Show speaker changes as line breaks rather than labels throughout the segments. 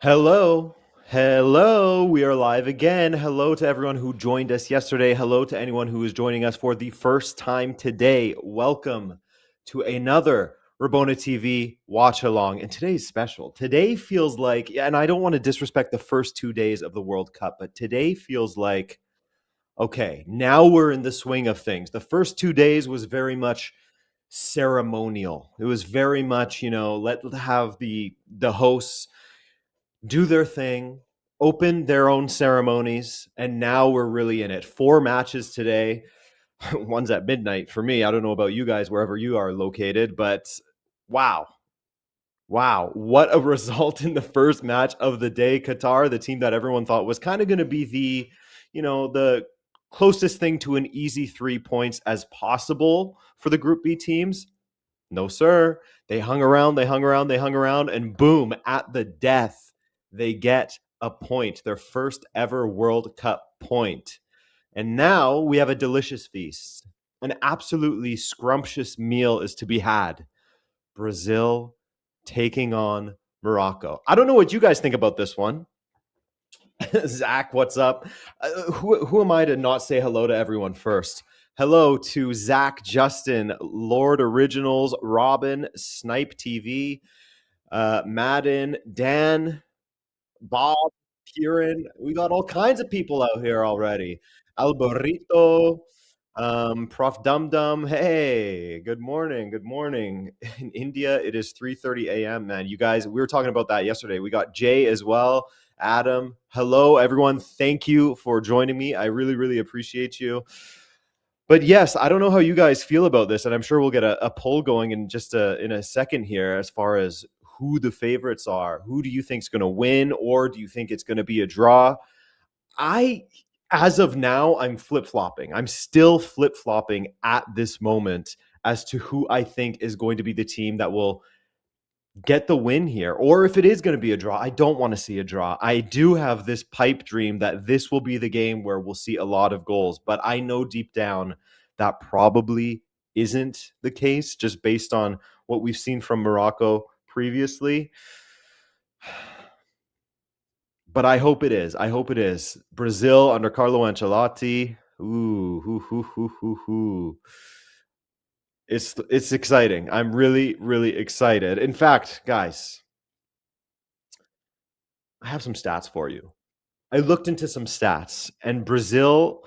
Hello. Hello. We are live again. Hello to everyone who joined us yesterday. Hello to anyone who is joining us for the first time today. Welcome to another Rabona TV watch along. And today's special. Today feels like, and I don't want to disrespect the first 2 days of the World Cup, but today feels like, okay, now we're in the swing of things. The first 2 days was very much ceremonial. It was very much, let have the hosts do their thing, open their own ceremonies, and now we're really in it. 4 matches today. One's at midnight for me. I don't know about you guys, wherever you are located, but wow. Wow. What a result in the first match of the day. Qatar, the team that everyone thought was kind of going to be the closest thing to an easy 3 points as possible for the Group B teams. No, sir. They hung around, and boom, at the death, they get a point, their first ever World Cup point. And now we have a delicious feast. An absolutely scrumptious meal is to be had. Brazil taking on Morocco. I don't know what you guys think about this one. Zach, what's up? Who am I to not say hello to everyone first? Hello to Zach, Justin, Lord Originals, Robin, Snipe TV, Madden, Dan, Bob, Kieran. We got all kinds of people out here already. Alborito, Prof Dum Dum. Hey, good morning. Good morning. In India, it is 3:30 a.m. Man, you guys, we were talking about that yesterday. We got Jay as well. Adam, hello everyone. Thank you for joining me. I really, really appreciate you. But yes, I don't know how you guys feel about this, and I'm sure we'll get a poll going in just in a second here as far as who the favorites are. Who do you think is going to win, or do you think it's going to be a draw? As of now, I'm flip-flopping. I'm still flip-flopping at this moment as to who I think is going to be the team that will get the win here. Or if it is going to be a draw, I don't want to see a draw. I do have this pipe dream that this will be the game where we'll see a lot of goals, but I know deep down that probably isn't the case just based on what we've seen from Morocco previously. But I hope it is. I hope it is. Brazil under Carlo Ancelotti. Ooh. It's exciting. I'm really, really excited. In fact, guys, I have some stats for you. I looked into some stats, and Brazil,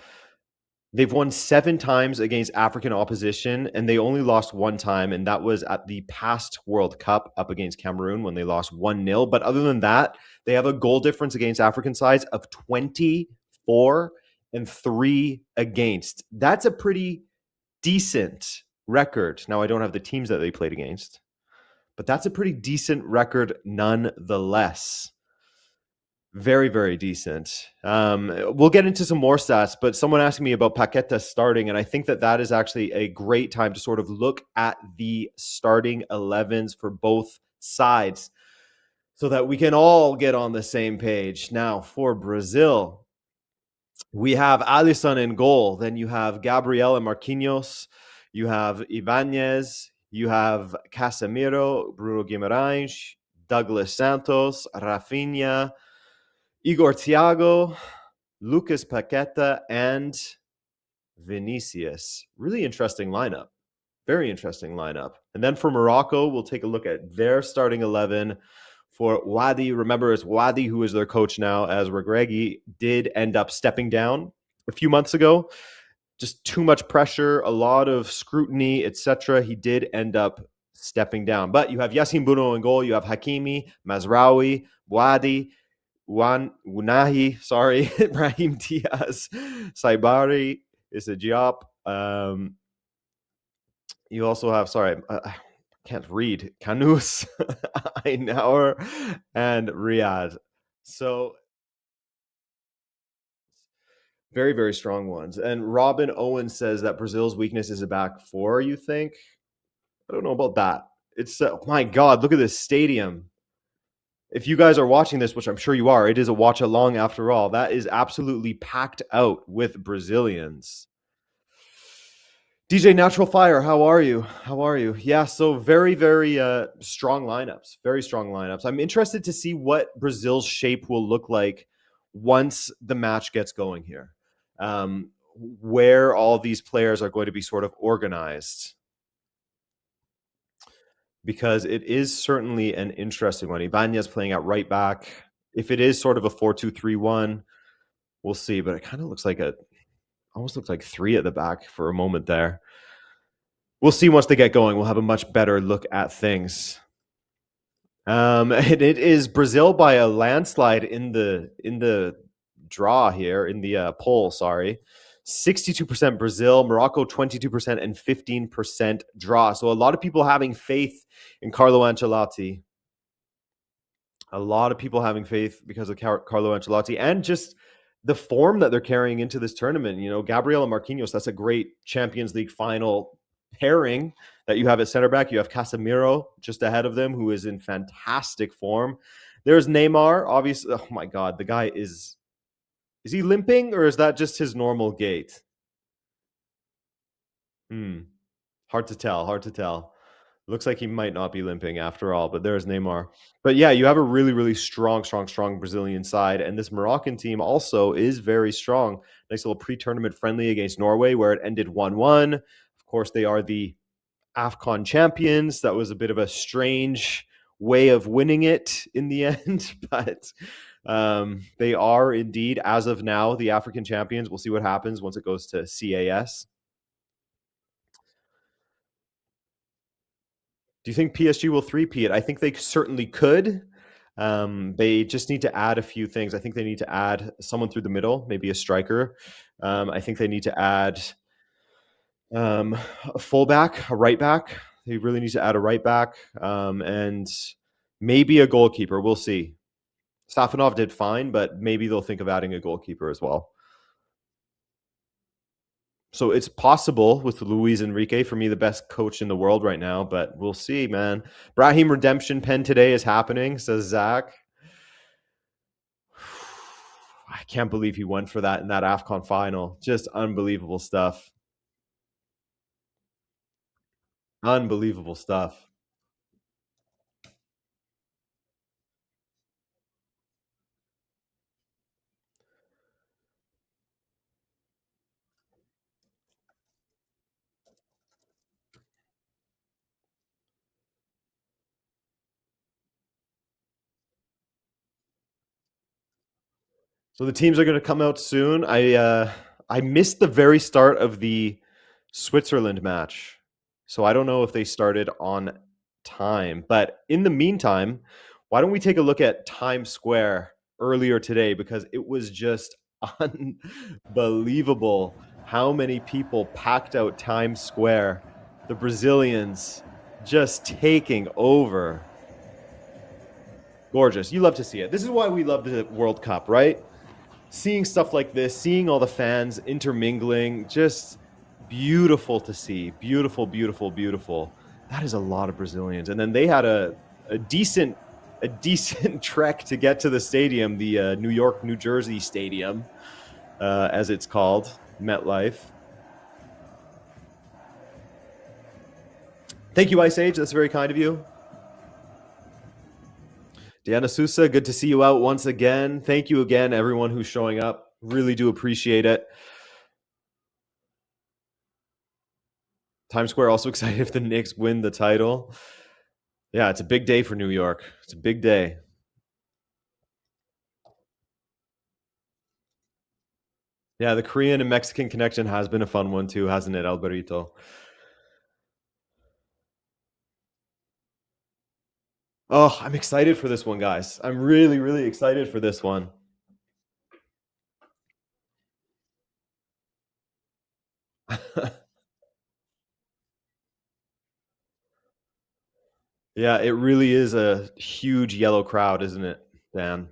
they've won 7 times against African opposition, and they only lost 1 time, and that was at the past World Cup up against Cameroon when they lost 1-0. But other than that, they have a goal difference against African sides of 24 and 3 against. That's a pretty decent record. Now, I don't have the teams that they played against, but that's a pretty decent record nonetheless. Very, very decent. We'll get into some more stats, but someone asked me about Paqueta starting, and I think that is actually a great time to sort of look at the starting 11s for both sides so that we can all get on the same page. Now, for Brazil, we have Alisson in goal. Then you have Gabriel and Marquinhos. You have Ibanez. You have Casemiro, Bruno Guimarães, Douglas Santos, Rafinha, Igor Thiago, Lucas Paqueta, and Vinicius. Really interesting lineup. Very interesting lineup. And then for Morocco, we'll take a look at their starting 11. For Wadi, remember it's Wadi who is their coach now, as Regragui did end up stepping down a few months ago. Just too much pressure, a lot of scrutiny, etc. He did end up stepping down. But you have Yassine Bounou in goal. You have Hakimi, Mazraoui, Wadi, Wunahi, Ibrahim Diaz, Saibari, Issa Diop. You also have, I can't read, Kanous, Ainaur, and Riyadh. So very, very strong ones. And Robin Owen says that Brazil's weakness is a back four, you think? I don't know about that. It's my God, look at this stadium. If you guys are watching this, which I'm sure you are, it is a watch along after all. That is absolutely packed out with Brazilians. DJ Natural Fire, how are you? How are you? Yeah, so very, very strong lineups. Very strong lineups. I'm interested to see what Brazil's shape will look like once the match gets going here. Where all these players are going to be sort of organized. Because it is certainly an interesting one. Ibanez playing at right back. If it is sort of a 4-2-3-1, we'll see. But it kind of looks like almost looks like three at the back for a moment there. We'll see once they get going. We'll have a much better look at things. And it is Brazil by a landslide in the draw here in the poll. Sorry, 62% Brazil, Morocco 22%, and 15% draw. So a lot of people having faith in Carlo Ancelotti. A lot of people having faith because of Carlo Ancelotti and just the form that they're carrying into this tournament. You know, Gabriel and Marquinhos, that's a great Champions League final pairing that you have at center back. You have Casemiro just ahead of them, who is in fantastic form. There's Neymar, obviously. Oh my God, the guy is he limping or is that just his normal gait? Hard to tell. Hard to tell. Looks like he might not be limping after all, but there's Neymar. But yeah, you have a really, really strong Brazilian side. And this Moroccan team also is very strong. Nice little pre-tournament friendly against Norway where it ended 1-1. Of course, they are the AFCON champions. That was a bit of a strange way of winning it in the end, but they are indeed, as of now, the African champions. We'll see what happens once it goes to CAS. Do you think PSG will three-peat? I think they certainly could. They just need to add a few things. I think they need to add someone through the middle, maybe a striker. I think they need to add a fullback, a right back. They really need to add a right back and maybe a goalkeeper. We'll see. Safanov did fine, but maybe they'll think of adding a goalkeeper as well. So it's possible with Luis Enrique, for me, the best coach in the world right now, but we'll see, man. Brahim redemption pen today is happening, says Zach. I can't believe he went for that in that AFCON final. Just unbelievable stuff. Unbelievable stuff. So the teams are going to come out soon. I missed the very start of the Switzerland match, so I don't know if they started on time. But in the meantime, why don't we take a look at Times Square earlier today because it was just unbelievable how many people packed out Times Square. The Brazilians just taking over. Gorgeous. You love to see it. This is why we love the World Cup, right? Seeing stuff like this, seeing all the fans intermingling, just beautiful to see. Beautiful, beautiful, beautiful. That is a lot of Brazilians. And then they had a decent trek to get to the stadium, the New York, New Jersey Stadium, as it's called, MetLife. Thank you, Ice Age. That's very kind of you. Diana Sousa, good to see you out once again. Thank you again, everyone who's showing up. Really do appreciate it. Times Square also excited if the Knicks win the title. Yeah, it's a big day for New York. It's a big day. Yeah, the Korean and Mexican connection has been a fun one too, hasn't it, Alberito? Oh, I'm excited for this one, guys. I'm really, really excited for this one. Yeah, it really is a huge yellow crowd, isn't it, Dan?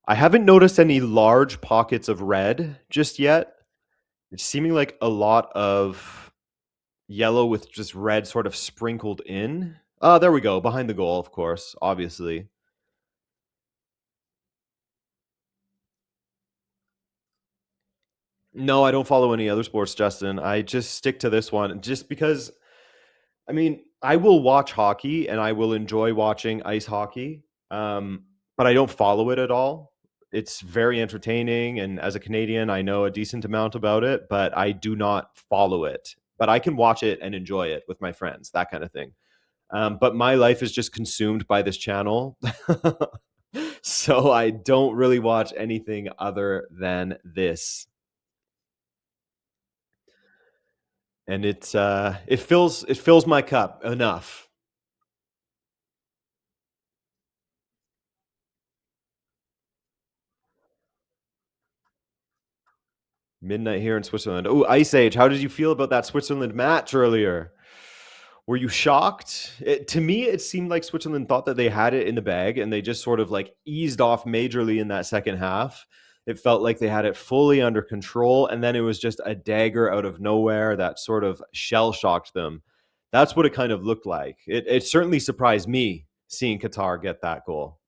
I haven't noticed any large pockets of red just yet. It's seeming like a lot of yellow with just red sort of sprinkled in. Oh, there we go. Behind the goal, of course, obviously. No, I don't follow any other sports, Justin. I just stick to this one just because, I mean, I will watch hockey and I will enjoy watching ice hockey, but I don't follow it at all. It's very entertaining. And as a Canadian, I know a decent amount about it, but I do not follow it. But I can watch it and enjoy it with my friends, that kind of thing. But my life is just consumed by this channel. So I don't really watch anything other than this. And it fills my cup enough. Midnight here in Switzerland. Oh, Ice Age. How did you feel about that Switzerland match earlier? Were you shocked? To me, it seemed like Switzerland thought that they had it in the bag and they just sort of like eased off majorly in that second half. It felt like they had it fully under control. And then it was just a dagger out of nowhere that sort of shell shocked them. That's what it kind of looked like. It certainly surprised me seeing Qatar get that goal.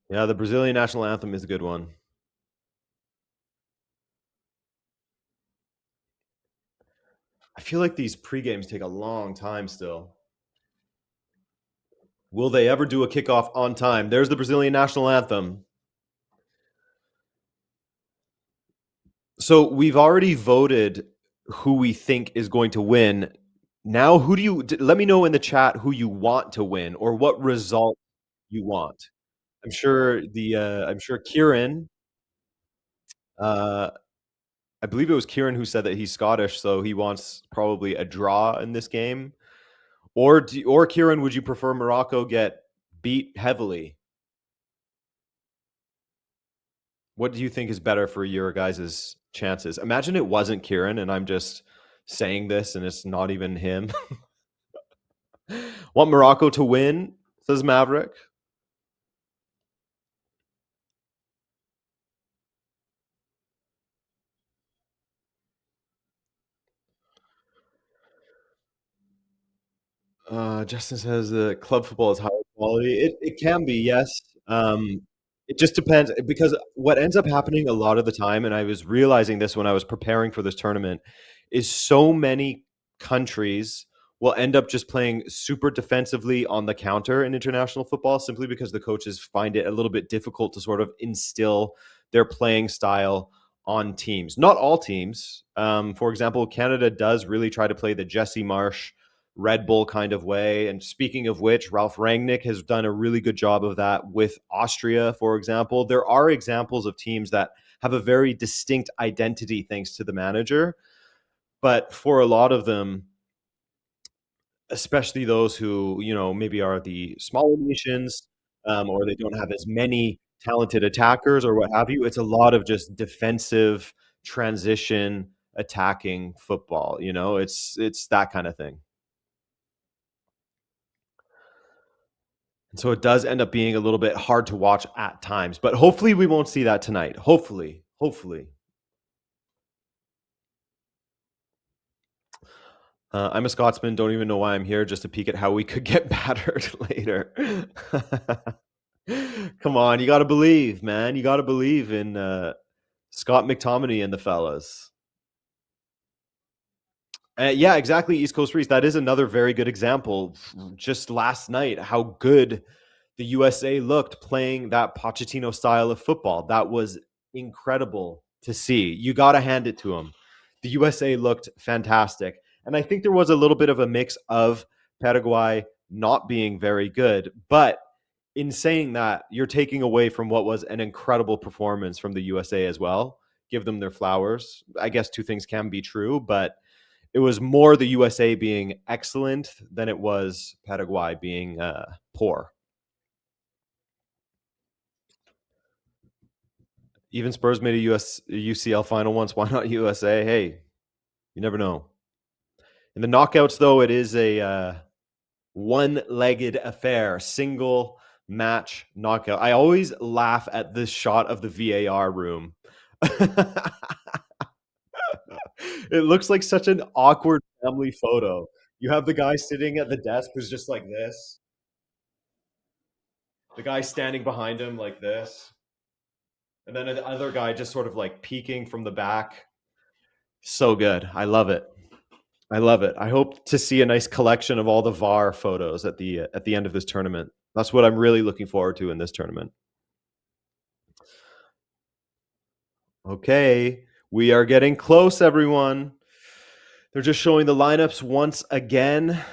Yeah, the Brazilian national anthem is a good one. I feel like these pre-games take a long time still. Will they ever do a kickoff on time? There's the Brazilian national anthem. So we've already voted who we think is going to win. Now, who do you let me know in the chat who you want to win or what result you want? I'm sure Kieran, uh, I believe it was Kieran who said that he's Scottish, so he wants probably a draw in this game. Or Kieran, would you prefer Morocco get beat heavily? What do you think is better for your guys' chances? Imagine it wasn't Kieran and I'm just saying this and it's not even him. Want Morocco to win, says Maverick. Justin says the club football is higher quality. It can be, yes. It just depends because what ends up happening a lot of the time, and I was realizing this when I was preparing for this tournament, is so many countries will end up just playing super defensively on the counter in international football simply because the coaches find it a little bit difficult to sort of instill their playing style on teams. Not all teams. For example, Canada does really try to play the Jesse Marsh Red Bull kind of way. And speaking of which, Ralph Rangnick has done a really good job of that with Austria, for example. There are examples of teams that have a very distinct identity thanks to the manager. But for a lot of them, especially those who, maybe are the smaller nations or they don't have as many talented attackers or what have you, it's a lot of just defensive transition attacking football. It's that kind of thing. And so it does end up being a little bit hard to watch at times, but hopefully we won't see that tonight. Hopefully. I'm a Scotsman. Don't even know why I'm here. Just to peek at how we could get battered later. Come on, you got to believe, man. You got to believe in Scott McTominay and the fellas. Yeah, exactly. East Coast Freeze. That is another very good example. Just last night, how good the USA looked playing that Pochettino style of football. That was incredible to see. You got to hand it to them. The USA looked fantastic. And I think there was a little bit of a mix of Paraguay not being very good. But in saying that, you're taking away from what was an incredible performance from the USA as well. Give them their flowers. I guess two things can be true, but it was more the USA being excellent than it was Paraguay being poor. Even Spurs made a UCL final once. Why not USA? Hey, you never know. In the knockouts, though, it is a one-legged affair, single match knockout. I always laugh at this shot of the VAR room It looks like such an awkward family photo. You have the guy sitting at the desk who's just like this. The guy standing behind him like this. And then the other guy just sort of like peeking from the back. So good. I love it. I love it. I hope to see a nice collection of all the VAR photos at the end of this tournament. That's what I'm really looking forward to in this tournament. Okay, we are getting close, everyone. They're just showing the lineups once again. Let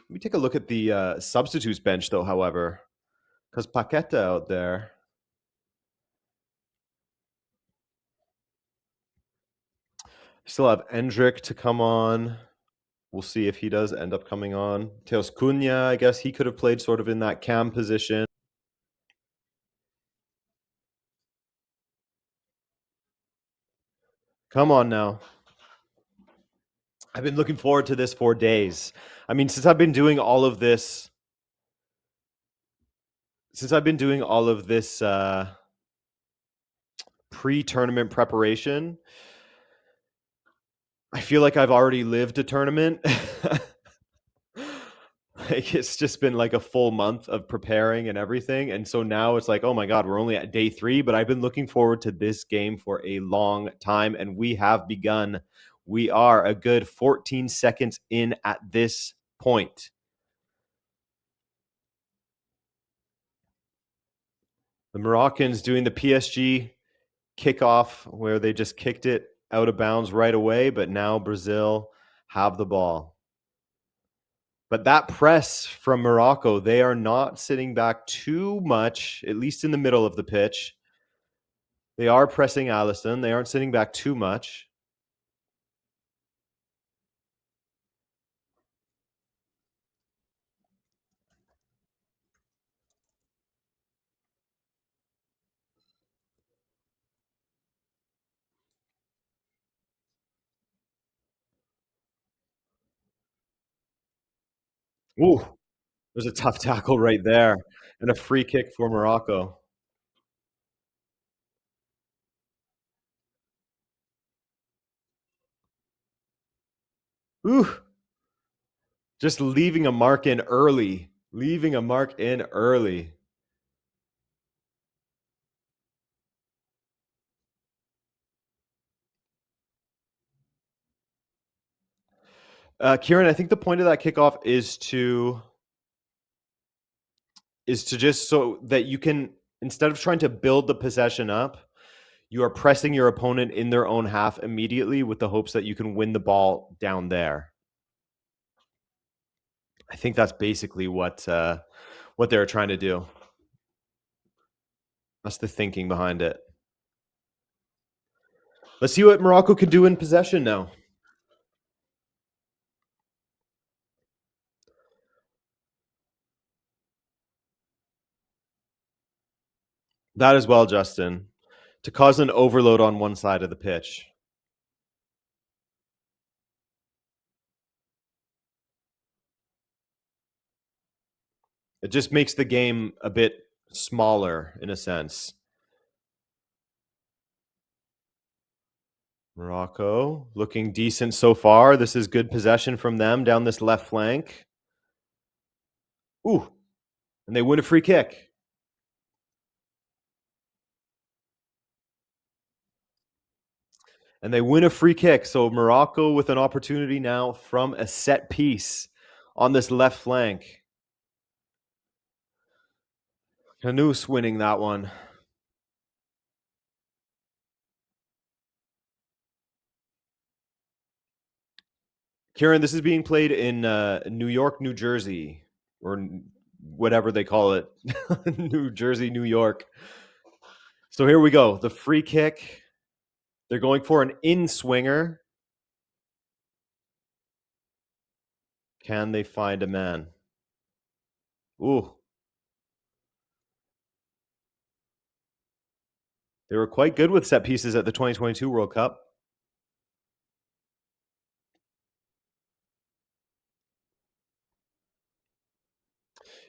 me take a look at the substitutes bench, though, however, because Paqueta out there. Still have Endrick to come on. We'll see if he does end up coming on. Teos Cunha, I guess he could have played sort of in that cam position. Come on now. I've been looking forward to this for days. I mean, since I've been doing all of this pre-tournament preparation, I feel like I've already lived a tournament. Like it's just been like a full month of preparing and everything. And so now it's like, oh my God, we're only at day 3, but I've been looking forward to this game for a long time. And we have begun. We are a good 14 seconds in at this point. The Moroccans doing the PSG kickoff where they just kicked it out of bounds right away, but now Brazil have the ball. But that press from Morocco, they are not sitting back too much, at least in the middle of the pitch. They are pressing Allison. They aren't sitting back too much. Ooh, there's a tough tackle right there and a free kick for Morocco. Ooh, just leaving a mark in early. Leaving a mark in early. Kieran, I think the point of that kickoff is to just so that you can, instead of trying to build the possession up, you are pressing your opponent in their own half immediately with the hopes that you can win the ball down there. I think that's basically what they're trying to do. That's the thinking behind it. Let's see what Morocco can do in possession now. That as well, Justin, to cause an overload on one side of the pitch. It just makes the game a bit smaller in a sense. Morocco looking decent so far. This is good possession from them down this left flank. Ooh, and they win a free kick. And they win a free kick. So Morocco with an opportunity now from a set piece on this left flank. Canoes winning that one. Kieran, this is being played in New York, New Jersey, or whatever they call it. New Jersey, New York. So here we go. The free kick. They're going for an in-swinger. Can they find a man? Ooh. They were quite good with set pieces at the 2022 World Cup.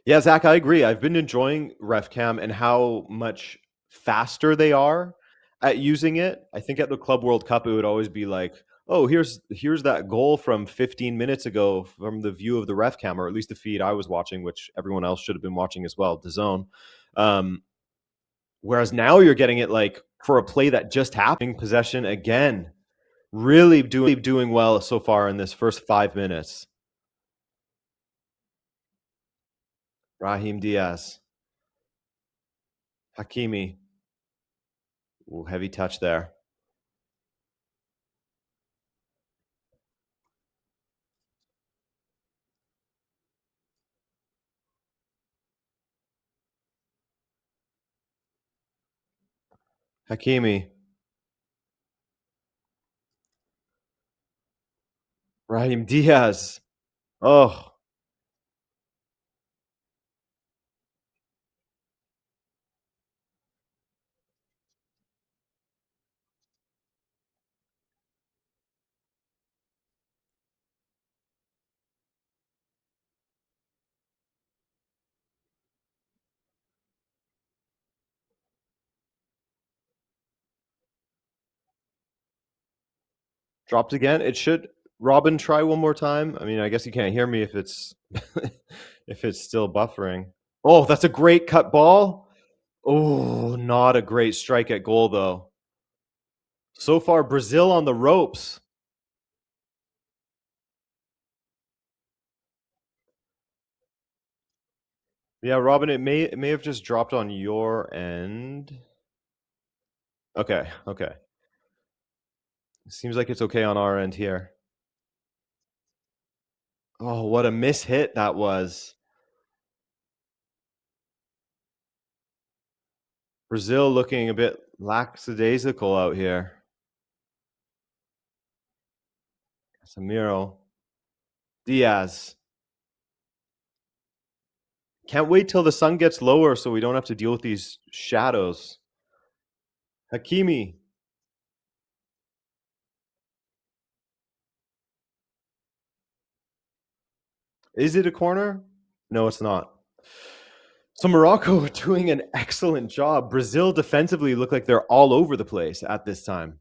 Yeah, Zach, I agree. I've been enjoying RefCam and how much faster they are at using it. I think at the Club World Cup, it would always be like, oh, here's that goal from 15 minutes ago from the view of the ref cam, or at least the feed I was watching, which everyone else should have been watching as well, DAZN. Whereas now you're getting it like for a play that just happened, possession again. Really doing well so far in this first 5 minutes. Raheem Diaz. Hakimi. Ooh, heavy touch there. Hakimi. Raheem Diaz. Oh, dropped again. It should. Robin, try one more time. I mean, I guess you can't hear me if it's if it's still buffering. Oh, that's a great cut ball. Oh, not a great strike at goal though. So far, Brazil on the ropes. Yeah, Robin, it may have just dropped on your end. Okay, okay. Seems like it's okay on our end here. Oh, what a miss hit that was. Brazil looking a bit lackadaisical out here. Casemiro. Diaz. Can't wait till the sun gets lower so we don't have to deal with these shadows. Hakimi. Is it a corner? No, it's not. So Morocco doing an excellent job. Brazil defensively look like they're all over the place at this time.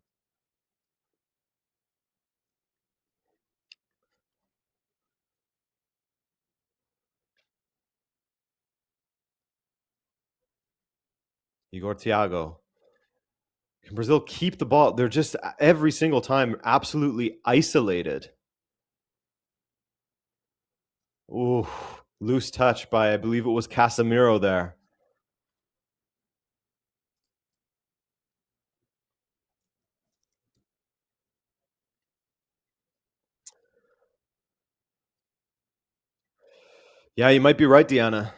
Igor Thiago. Can Brazil keep the ball? They're just every single time absolutely isolated. Ooh, loose touch by, I believe it was Casemiro there. Yeah, you might be right, Deanna.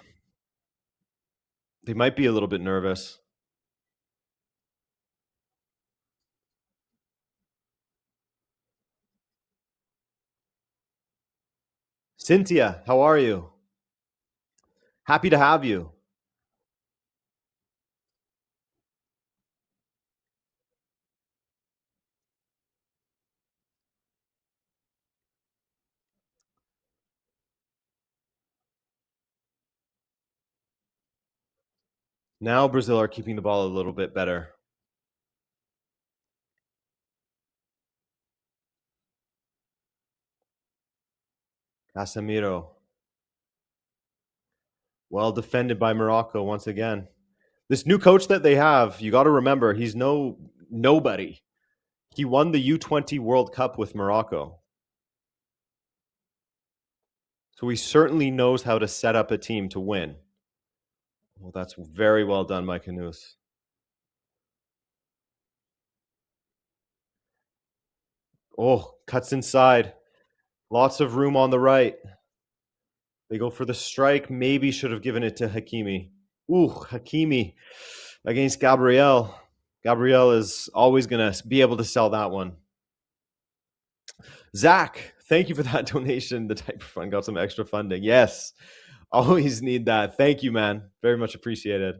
They might be a little bit nervous. Cynthia, how are you? Happy to have you. Now Brazil are keeping the ball a little bit better. Casemiro. Well defended by Morocco once again. This new coach that they have, you got to remember, he's nobody. He won the U20 World Cup with Morocco. So he certainly knows how to set up a team to win. Well, that's very well done by Canus. Oh, cuts inside. Lots of room on the right. They go for the strike. Maybe should have given it to Hakimi. Ooh, Hakimi against Gabriel. Gabriel is always going to be able to sell that one. Zach, thank you for that donation. The Diaper Fund got some extra funding. Yes, always need that. Thank you, man. Very much appreciated.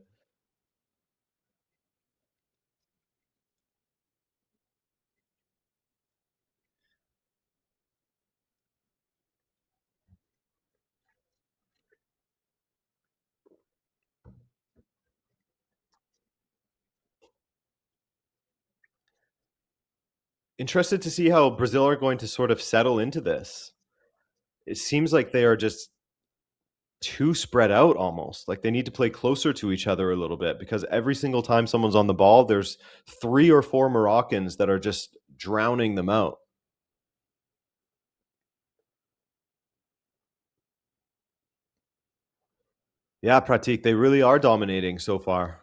Interested to see how Brazil are going to sort of settle into this. It seems like they are just too spread out almost. Like they need to play closer to each other a little bit because every single time someone's on the ball, there's 3 or 4 Moroccans that are just drowning them out. Yeah, Pratik, they really are dominating so far.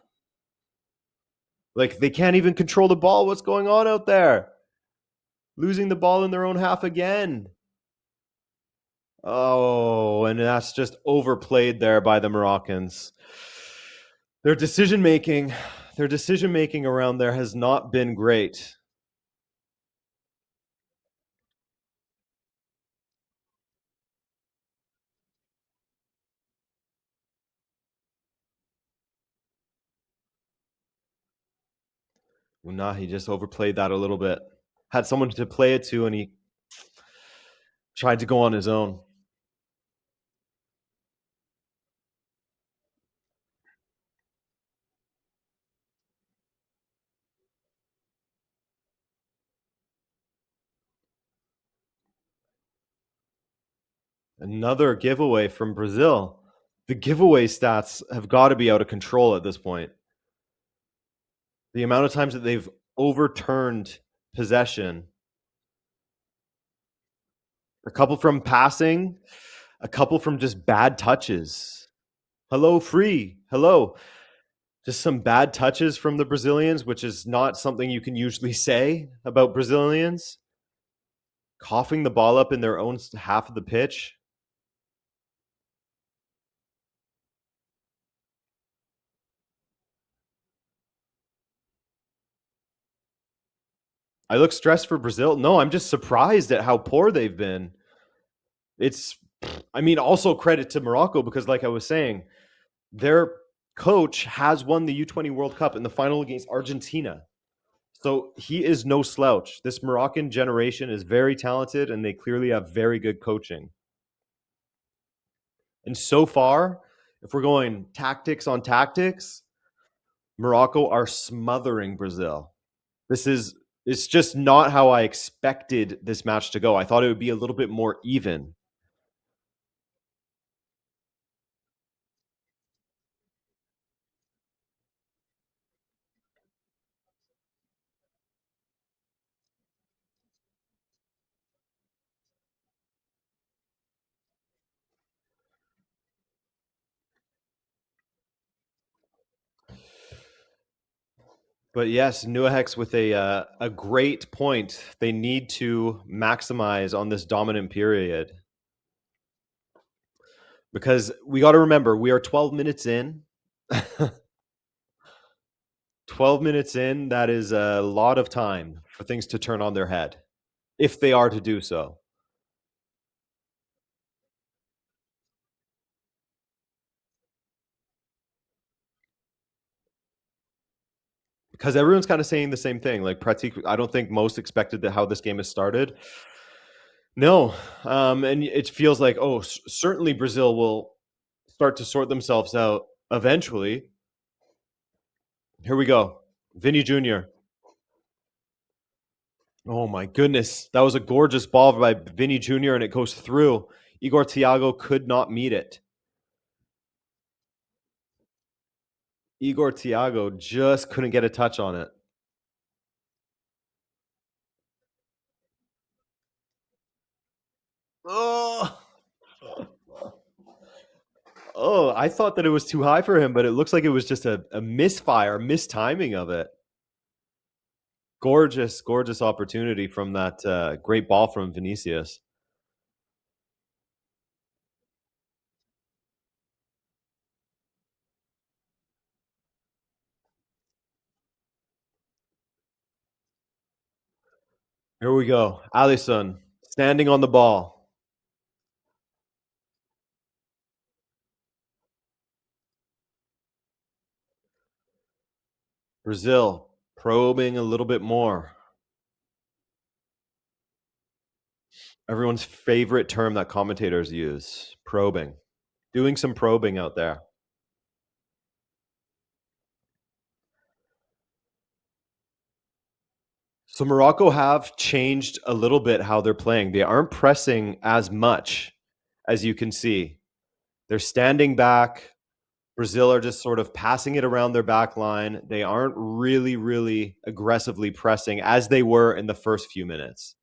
Like they can't even control the ball. What's going on out there? Losing the ball in their own half again. Oh, and that's just overplayed there by the Moroccans. Their decision making, around there has not been great. Nah, he just overplayed that a little bit. Had someone to play it to, and he tried to go on his own. Another giveaway from Brazil. The giveaway stats have got to be out of control at this point. The amount of times that they've overturned possession, a couple from passing, a couple from just bad touches. Hello, free. Hello. Just some bad touches from the Brazilians, which is not something you can usually say about Brazilians. Coughing the ball up in their own half of the pitch. I look stressed for Brazil. No, I'm just surprised at how poor they've been. It's, I mean, also credit to Morocco because, like I was saying, their coach has won the U20 World Cup in the final against Argentina. So he is no slouch. This Moroccan generation is very talented and they clearly have very good coaching. And so far, if we're going tactics on tactics, Morocco are smothering Brazil. It's just not how I expected this match to go. I thought it would be a little bit more even. But yes, Nuahex with a great point. They need to maximize on this dominant period because we got to remember we are 12 minutes in. 12 minutes in, that is a lot of time for things to turn on their head if they are to do so. Because everyone's kind of saying the same thing. Like Pratik, I don't think most expected that how this game has started. No, and it feels like certainly Brazil will start to sort themselves out eventually. Here we go, Vinny Jr. Oh my goodness, that was a gorgeous ball by Vinny Jr. and it goes through. Igor Thiago could not meet it. Igor Thiago just couldn't get a touch on it. Oh, oh! I thought that it was too high for him, but it looks like it was just a misfire, mistiming of it. Gorgeous, gorgeous opportunity from that great ball from Vinicius. Here we go. Alisson standing on the ball. Brazil probing a little bit more. Everyone's favorite term that commentators use, probing. Doing some probing out there. So Morocco have changed a little bit how they're playing. They aren't pressing as much as you can see. They're standing back. Brazil are just sort of passing it around their back line. They aren't really aggressively pressing as they were in the first few minutes.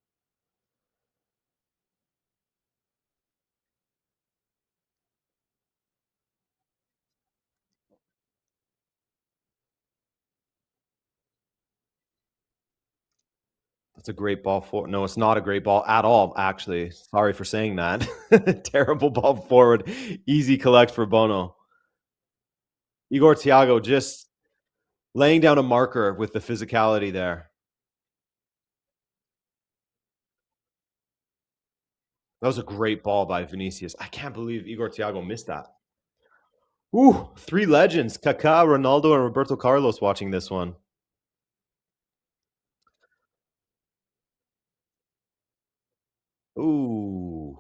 That's a great ball for. No, it's not a great ball at all, actually. Sorry for saying that. Terrible ball forward. Easy collect for Bono. Igor Thiago just laying down a marker with the physicality there. That was a great ball by Vinicius. I can't believe Igor Thiago missed that. Ooh, three legends, Kaká, Ronaldo, and Roberto Carlos watching this one. Ooh.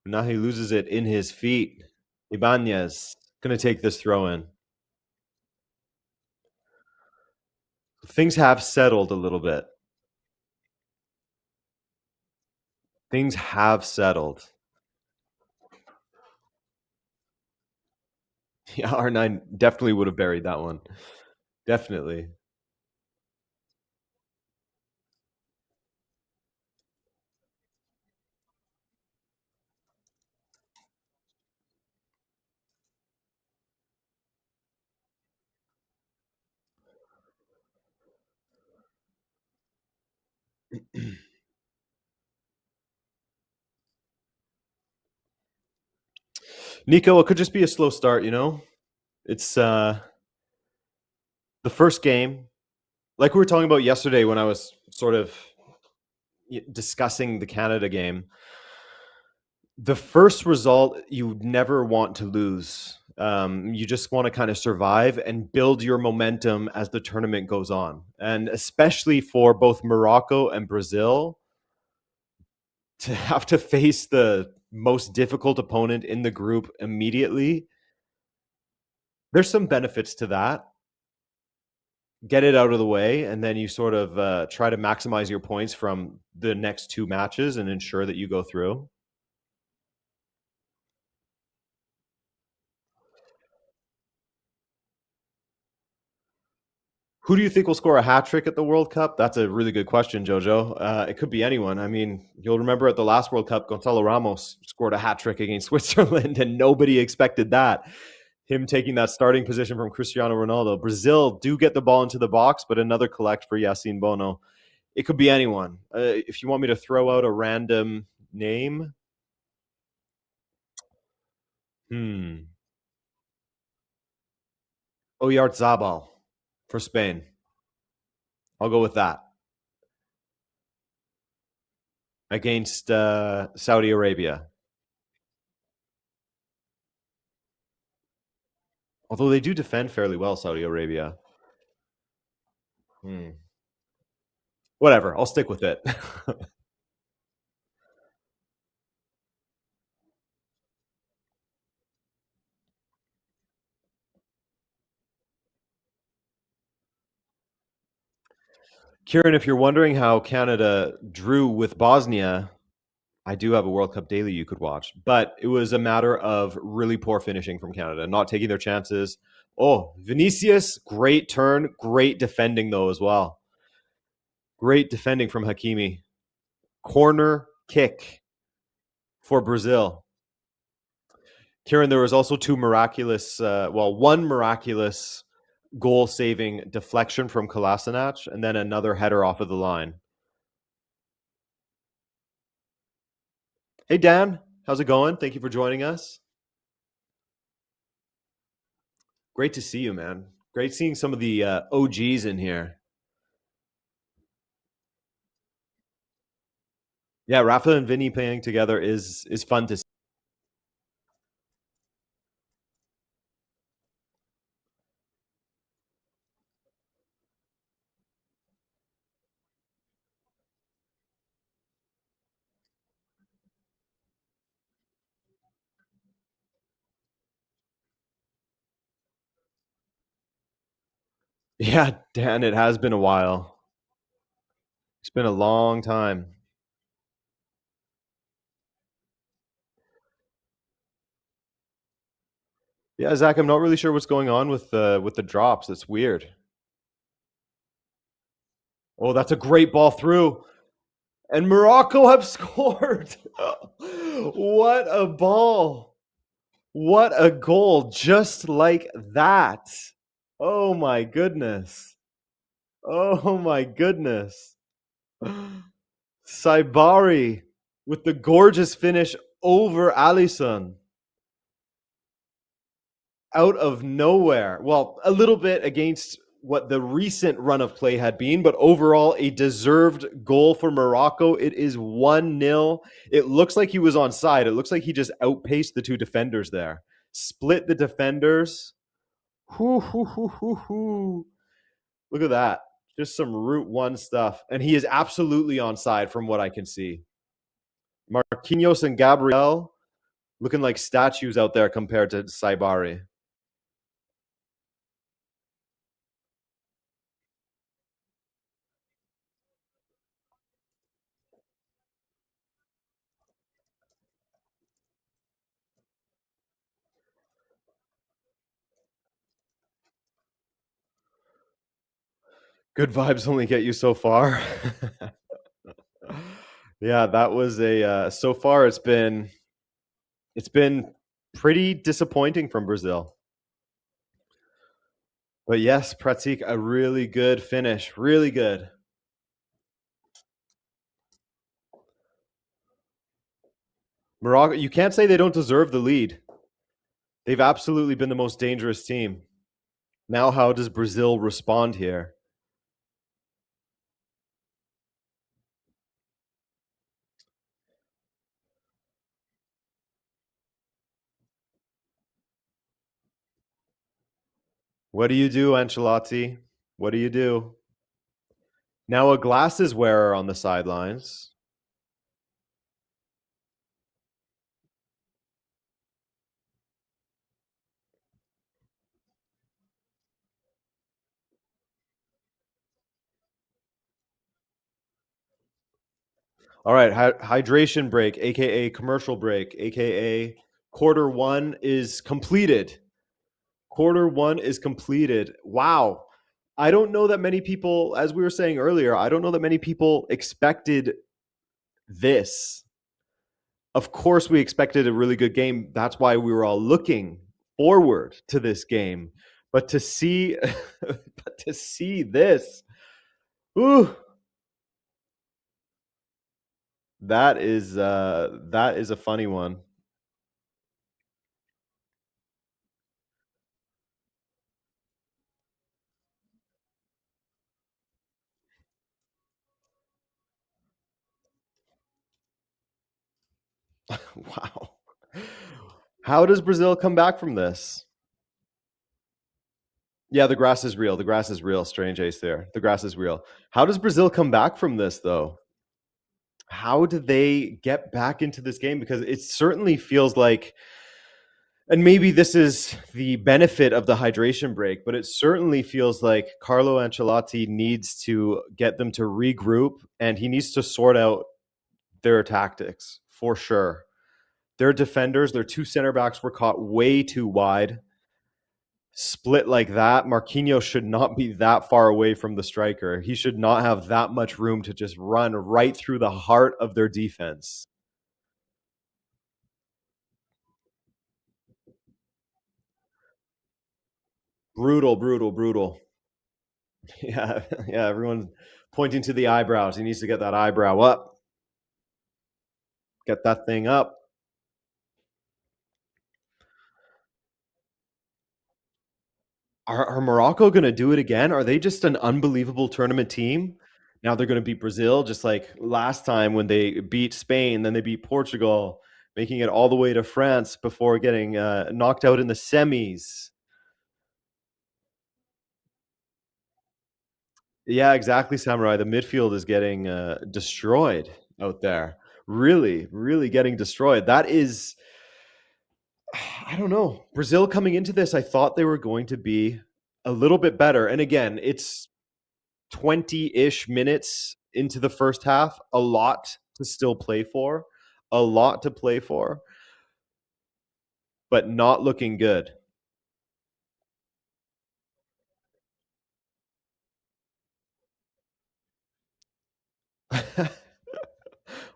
Now he loses it in his feet. Ibanez going to take this throw in. Things have settled a little bit. Things have settled. Yeah, R9 definitely would have buried that one. Definitely. Nico, it could just be a slow start, you know? It's the first game. Like we were talking about yesterday when I was sort of discussing the Canada game. The first result you never want to lose. You just want to kind of survive and build your momentum as the tournament goes on. And especially for both Morocco and Brazil, to have to face the most difficult opponent in the group immediately, there's some benefits to that. Get it out of the way, and then you sort of try to maximize your points from the next two matches and ensure that you go through. Who do you think will score a hat trick at the World Cup? That's a really good question, Jojo. It could be anyone. I mean, you'll remember at the last World Cup, Gonzalo Ramos scored a hat trick against Switzerland, and nobody expected that. Him taking that starting position from Cristiano Ronaldo. Brazil do get the ball into the box, but another collect for Yassine Bono. It could be anyone. If you want me to throw out a random name, hmm, Oyarzabal for Spain. I'll go with that against Saudi Arabia. Although they do defend fairly well, Saudi Arabia. Hmm. Whatever, I'll stick with it. Kieran, if you're wondering how Canada drew with Bosnia, I do have a World Cup daily you could watch, but it was a matter of really poor finishing from Canada, not taking their chances. Oh, Vinicius, great turn, great defending though as well. Great defending from Hakimi. Corner kick for Brazil. Kieran, there was also one miraculous goal-saving deflection from Kolasinac, and then another header off of the line. Hey, Dan. How's it going? Thank you for joining us. Great to see you, man. Great seeing some of the OGs in here. Yeah, Rafa and Vinny playing together is fun to see. Yeah, Dan, it has been a while. It's been a long time. Yeah, Zach, I'm not really sure what's going on with the drops. It's weird. Oh, that's a great ball through. And Morocco have scored. What a ball. What a goal. Just like that. Oh my goodness. Oh my goodness. Saibari with the gorgeous finish over Allison out of nowhere. Well, a little bit against what the recent run of play had been, but overall a deserved goal for Morocco. It is 1-0. It looks like he was on side. It looks like he just outpaced the two defenders there. Split the defenders. Hoo, hoo, hoo, hoo, hoo. Look at that. Just some Route 1 stuff. And he is absolutely on side from what I can see. Marquinhos and Gabriel looking like statues out there compared to Saibari. Good vibes only get you so far. Yeah, that was a so far it's been pretty disappointing from Brazil. But yes, Pratik, a really good finish. Really good. Morocco, you can't say they don't deserve the lead. They've absolutely been the most dangerous team. Now, how does Brazil respond here? What do you do, Ancelotti? What do you do? Now, a glasses wearer on the sidelines. All right, hydration break, aka commercial break, aka quarter one is completed. Quarter one is completed. Wow. I don't know that many people, as we were saying earlier, I don't know that many people expected this. Of course, we expected a really good game. That's why we were all looking forward to this game. But to see, but to see this, ooh, that is a funny one. Wow. How does Brazil come back from this? Yeah, the grass is real. The grass is real. Strange ace there. The grass is real. How does Brazil come back from this, though? How do they get back into this game? Because it certainly feels like, and maybe this is the benefit of the hydration break, but it certainly feels like Carlo Ancelotti needs to get them to regroup and he needs to sort out their tactics for sure. Their defenders, their two center backs were caught way too wide. Split like that, Marquinhos should not be that far away from the striker. He should not have that much room to just run right through the heart of their defense. Brutal, brutal, brutal. Yeah, yeah, everyone pointing to the eyebrows. He needs to get that eyebrow up. Get that thing up. Are Morocco going to do it again? Are they just an unbelievable tournament team? Now they're going to beat Brazil, just like last time when they beat Spain, then they beat Portugal, making it all the way to France before getting knocked out in the semis. Yeah, exactly, Samurai. The midfield is getting destroyed out there. Really, really getting destroyed. That is, I don't know. Brazil coming into this, I thought they were going to be a little bit better. And again, it's 20-ish minutes into the first half. A lot to still play for, a lot to play for, but not looking good.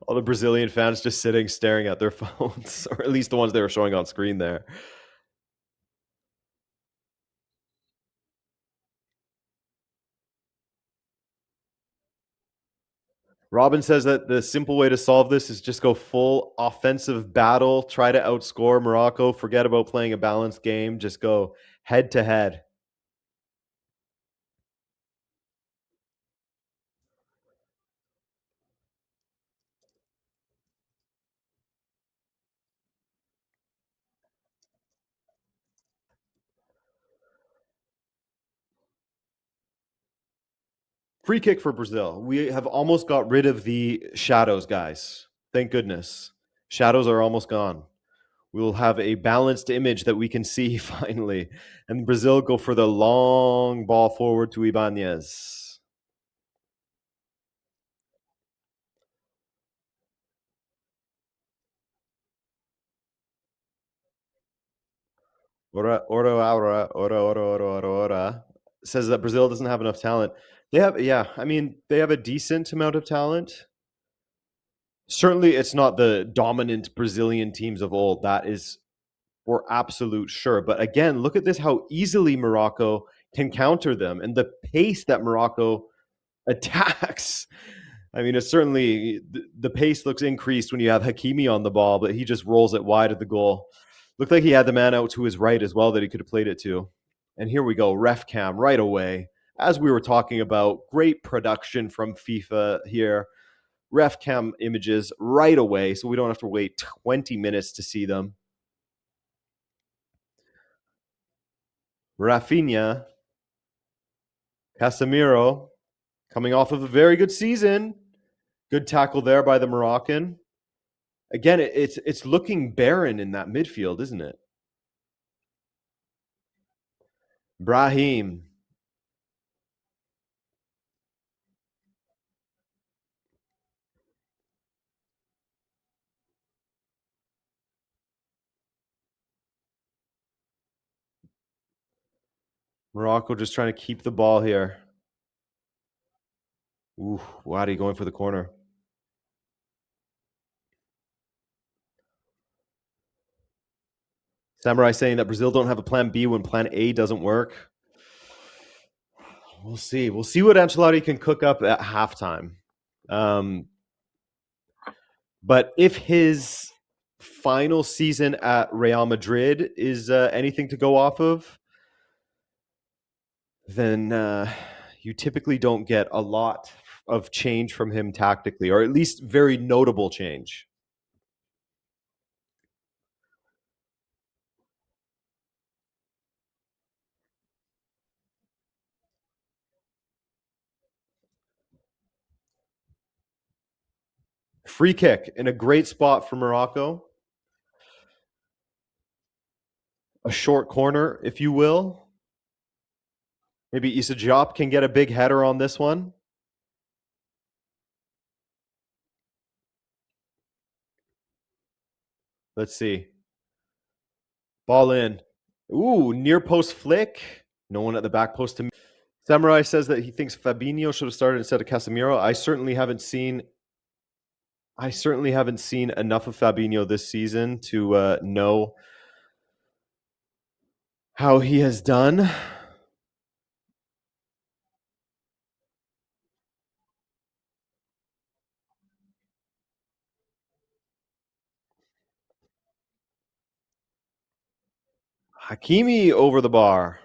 All the Brazilian fans just sitting staring at their phones, or at least the ones they were showing on screen there. Robin says that the simple way to solve this is just go full offensive battle, try to outscore Morocco, forget about playing a balanced game, just go head to head. Free kick for Brazil. We have almost got rid of the shadows, guys. Thank goodness. Shadows are almost gone. We will have a balanced image that we can see finally. And Brazil go for the long ball forward to Ibanez. Ora. Says that Brazil doesn't have enough talent. They have, yeah, I mean, they have a decent amount of talent. Certainly, it's not the dominant Brazilian teams of old. That is for absolute sure. But again, look at this how easily Morocco can counter them and the pace that Morocco attacks. I mean, it's certainly the pace looks increased when you have Hakimi on the ball, but he just rolls it wide of the goal. Looked like he had the man out to his right as well that he could have played it to. And here we go, ref cam right away. As we were talking about, great production from FIFA here. Ref cam images right away, so we don't have to wait 20 minutes to see them. Rafinha, Casemiro, coming off of a very good season. Good tackle there by the Moroccan. Again, it's looking barren in that midfield, isn't it? Brahim. Morocco just trying to keep the ball here. Ooh, Wadi going for the corner. Samurai saying that Brazil don't have a plan B when plan A doesn't work. We'll see. We'll see what Ancelotti can cook up at halftime. But if his final season at Real Madrid is anything to go off of, then you typically don't get a lot of change from him tactically, or at least very notable change. Free kick in a great spot for Morocco. A short corner, if you will. Maybe Issa Diop can get a big header on this one. Let's see. Ball in. Ooh, near post flick. No one at the back post to me. Samurai says that he thinks Fabinho should have started instead of Casemiro. I certainly haven't seen enough of Fabinho this season to know how he has done. Hakimi over the bar.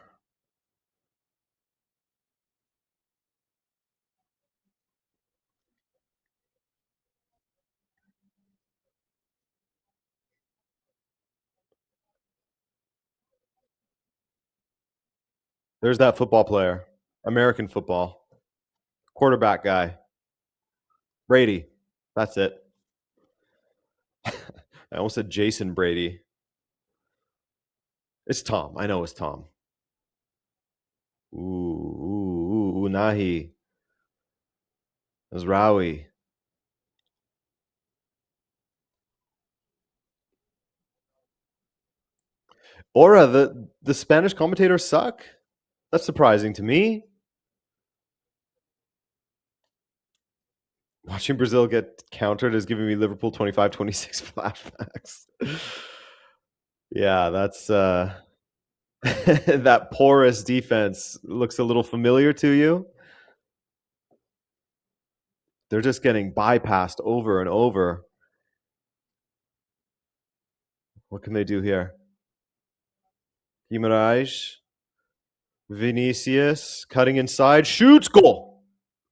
There's that football player. American football. Quarterback guy. Brady. That's it. I almost said Jason Brady. It's Tom. I know it's Tom. Ooh, Nahi. Mazraoui. Aura, the Spanish commentators suck. That's surprising to me. Watching Brazil get countered is giving me Liverpool 25-26 flashbacks. Yeah, that's that porous defense looks a little familiar to you. They're just getting bypassed over and over. What can they do here? Guimaraes, Vinicius, cutting inside, shoots, goal.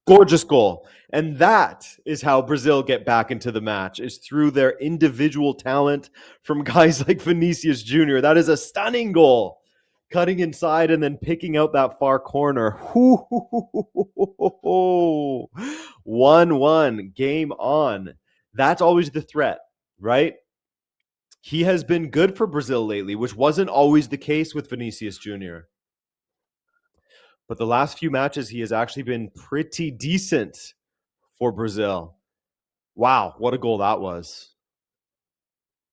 Gorgeous goal. And that is how Brazil get back into the match, is through their individual talent from guys like Vinicius Jr. That is a stunning goal. Cutting inside and then picking out that far corner. 1-1, game on. That's always the threat, right? He has been good for Brazil lately, which wasn't always the case with Vinicius Jr. But the last few matches, he has actually been pretty decent for Brazil. Wow, what a goal that was.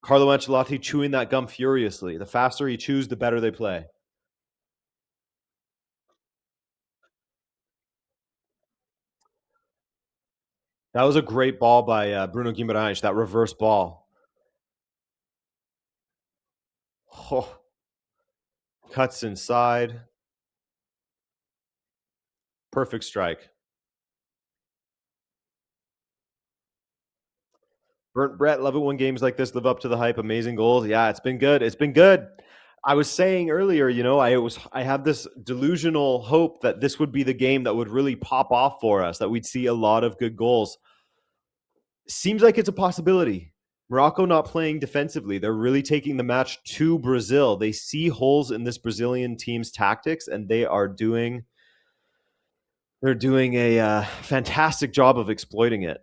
Carlo Ancelotti chewing that gum furiously. The faster he chews, the better they play. That was a great ball by Bruno Guimaraes, that reverse ball. Oh, cuts inside. Perfect strike. Burnt Brett, love it when games like this live up to the hype. Amazing goals. Yeah, it's been good. It's been good. I was saying earlier, I have this delusional hope that this would be the game that would really pop off for us, that we'd see a lot of good goals. Seems like it's a possibility. Morocco not playing defensively. They're really taking the match to Brazil. They see holes in this Brazilian team's tactics, and they're doing a fantastic job of exploiting it.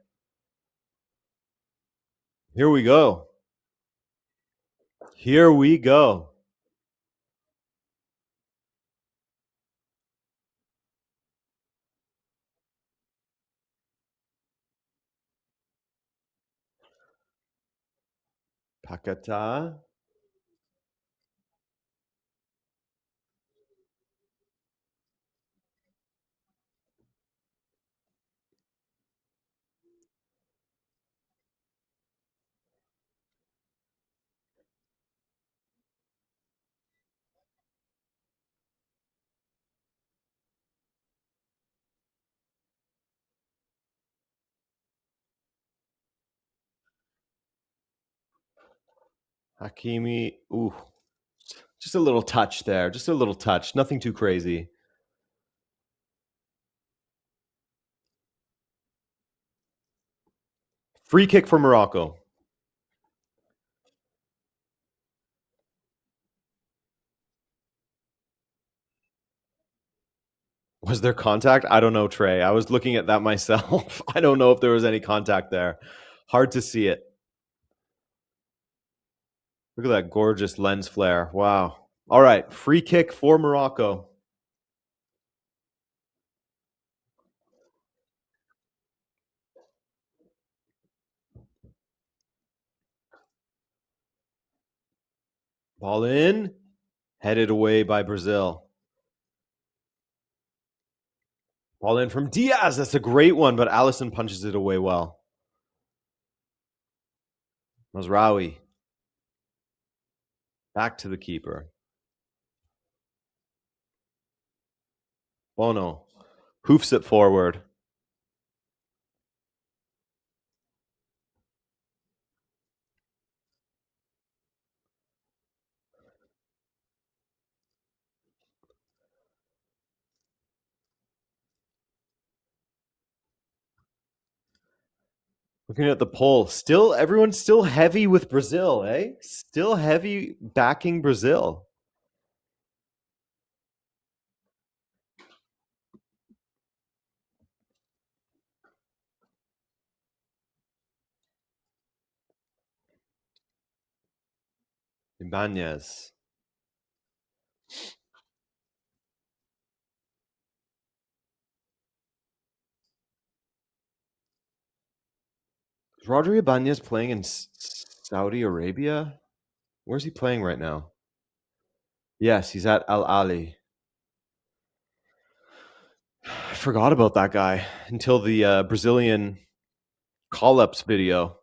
Here we go. Here we go. Pakata. Hakimi. Ooh. Just a little touch there. Just a little touch. Nothing too crazy. Free kick for Morocco. Was there contact? I don't know, Trey. I was looking at that myself. I don't know if there was any contact there. Hard to see it. Look at that gorgeous lens flare. Wow. All right. Free kick for Morocco. Ball in. Headed away by Brazil. Ball in from Diaz. That's a great one, but Allison punches it away well. Mazraoui. Back to the keeper. Bono. Hoofs it forward. Looking at the poll, everyone's still heavy with Brazil, eh? Still heavy backing Brazil. Ibanez. Roger Ibanez playing in Saudi Arabia? Where's he playing right now? Yes, he's at Al Ali. I forgot about that guy until the Brazilian call-ups video.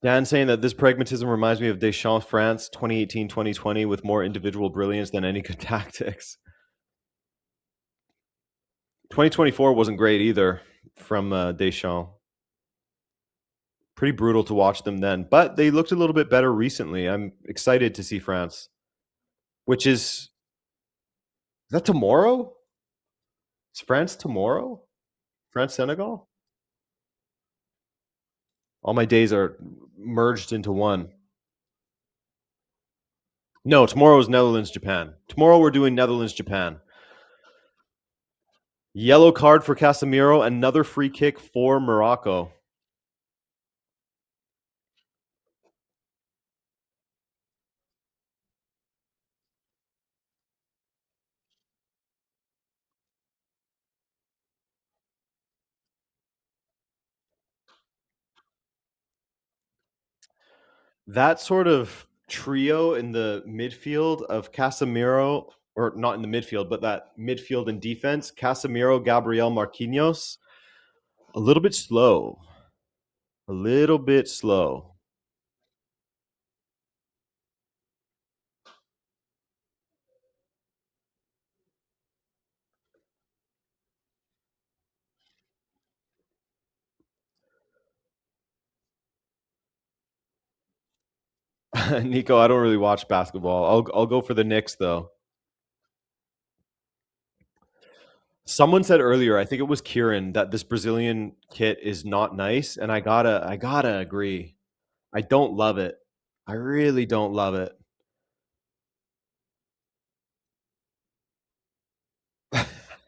Dan saying that this pragmatism reminds me of Deschamps France 2018-2020 with more individual brilliance than any good tactics. 2024 wasn't great either from Deschamps. Pretty brutal to watch them then, but they looked a little bit better recently. I'm excited to see France, which is that tomorrow? Is France tomorrow? France Senegal? All my days are merged into one. No, tomorrow is Netherlands Japan. Tomorrow we're doing Netherlands Japan. Yellow card for Casemiro, another free kick for Morocco. That sort of trio in the midfield of Casemiro, or not in the midfield, but that midfield and defense, Casemiro, Gabriel, Marquinhos, a little bit slow. A little bit slow. Nico, I don't really watch basketball. I'll go for the Knicks though. Someone said earlier, I think it was Kieran, that this Brazilian kit is not nice, and I gotta agree. I don't love it. I really don't love it.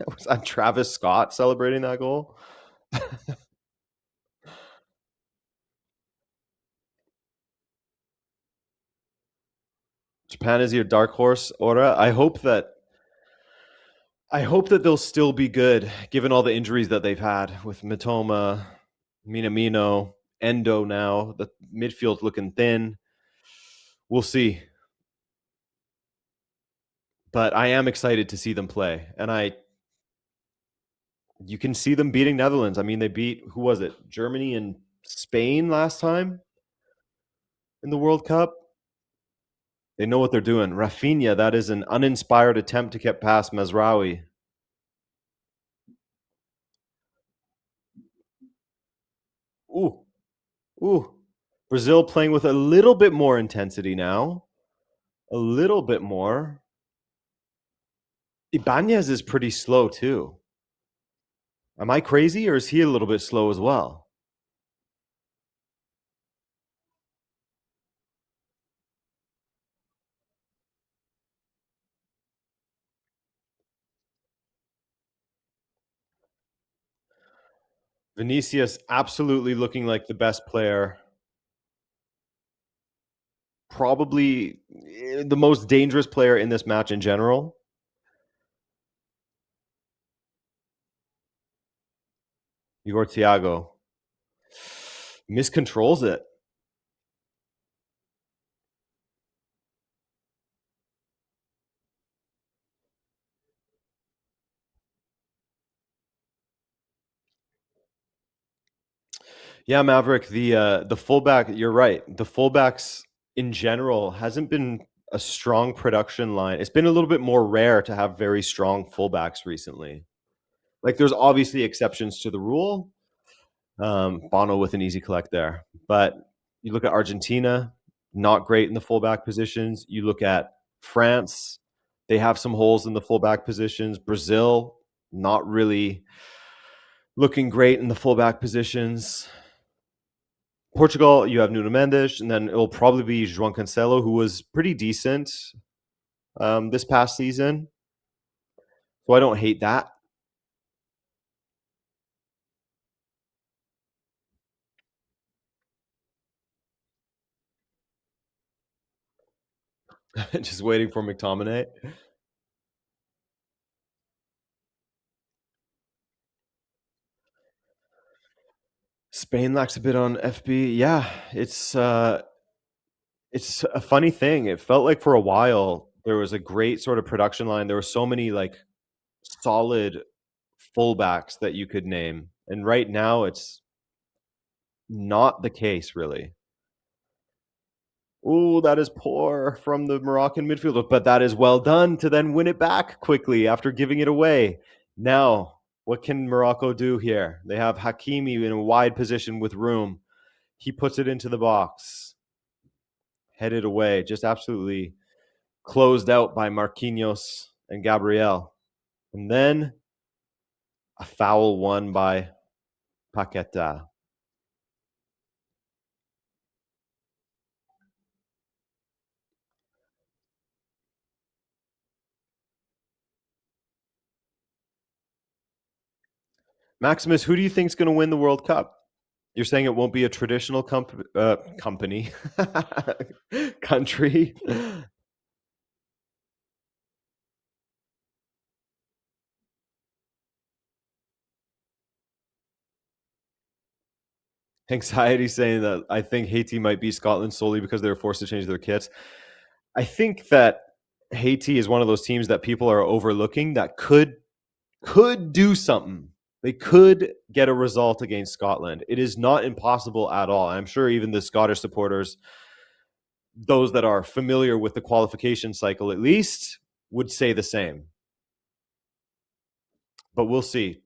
Was that Travis Scott celebrating that goal? Japan is your dark horse, Ora. I hope that they'll still be good given all the injuries that they've had with Mitoma, Minamino, Endo now. The midfield's looking thin. We'll see. But I am excited to see them play. And you can see them beating Netherlands. I mean, they beat, who was it? Germany and Spain last time in the World Cup. They know what they're doing. Rafinha, that is an uninspired attempt to get past Mazraoui. Ooh, ooh. Brazil playing with a little bit more intensity now. A little bit more. Ibanez is pretty slow too. Am I crazy or is he a little bit slow as well? Vinicius absolutely looking like the best player. Probably the most dangerous player in this match in general. Igor Thiago miscontrols it. Yeah, Maverick, the fullback, you're right. The fullbacks in general hasn't been a strong production line. It's been a little bit more rare to have very strong fullbacks recently. Like there's obviously exceptions to the rule. Bono with an easy collect there. But you look at Argentina, not great in the fullback positions. You look at France, they have some holes in the fullback positions. Brazil, not really looking great in the fullback positions. Portugal, you have Nuno Mendes, and then it will probably be João Cancelo, who was pretty decent this past season. So I don't hate that. Just waiting for McTominay. Spain lacks a bit on FB. Yeah, it's a funny thing. It felt like for a while there was a great sort of production line. There were so many like solid fullbacks that you could name, and right now it's not the case really. Oh, that is poor from the Moroccan midfielder, but that is well done to then win it back quickly after giving it away. Now, what can Morocco do here? They have Hakimi in a wide position with room. He puts it into the box, headed away, just absolutely closed out by Marquinhos and Gabriel. And then a foul won by Paqueta. Maximus, who do you think is going to win the World Cup? You're saying it won't be a traditional company, country. Anxiety saying that I think Haiti might be Scotland solely because they were forced to change their kits. I think that Haiti is one of those teams that people are overlooking that could do something. They could get a result against Scotland. It is not impossible at all. I'm sure even the Scottish supporters, those that are familiar with the qualification cycle at least, would say the same. But we'll see.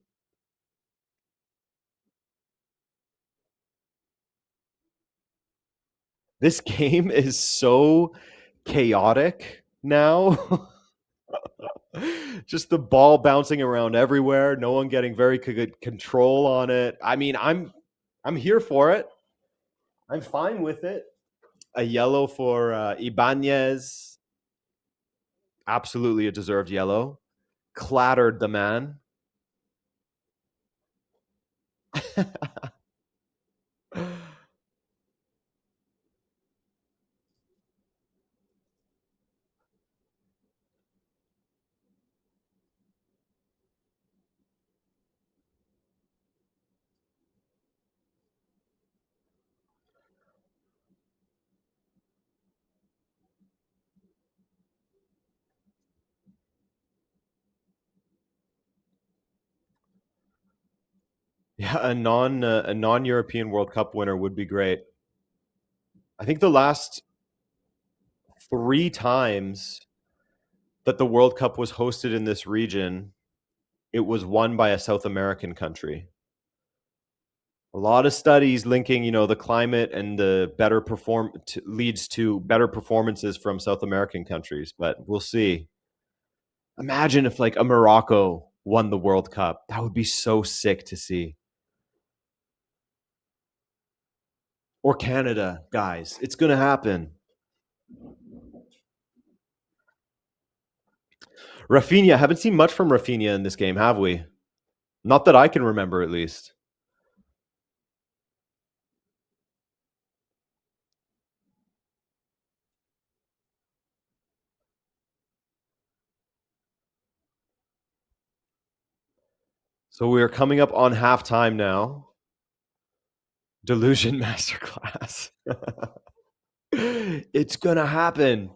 This game is so chaotic now. Just the ball bouncing around everywhere, no one getting very good control on it. I mean, I'm here for it. I'm fine with it. A yellow for Ibanez. Absolutely a deserved yellow. Clattered the man. Yeah, a non-European World Cup winner would be great. I think the last 3 times that the World Cup was hosted in this region, it was won by a South American country. A lot of studies linking, the climate and the leads to better performances from South American countries, but we'll see. Imagine if like a Morocco won the World Cup. That would be so sick to see. Or Canada, guys. It's going to happen. Rafinha, haven't seen much from Rafinha in this game, have we? Not that I can remember, at least. So we are coming up on halftime now. Delusion masterclass. It's going to happen.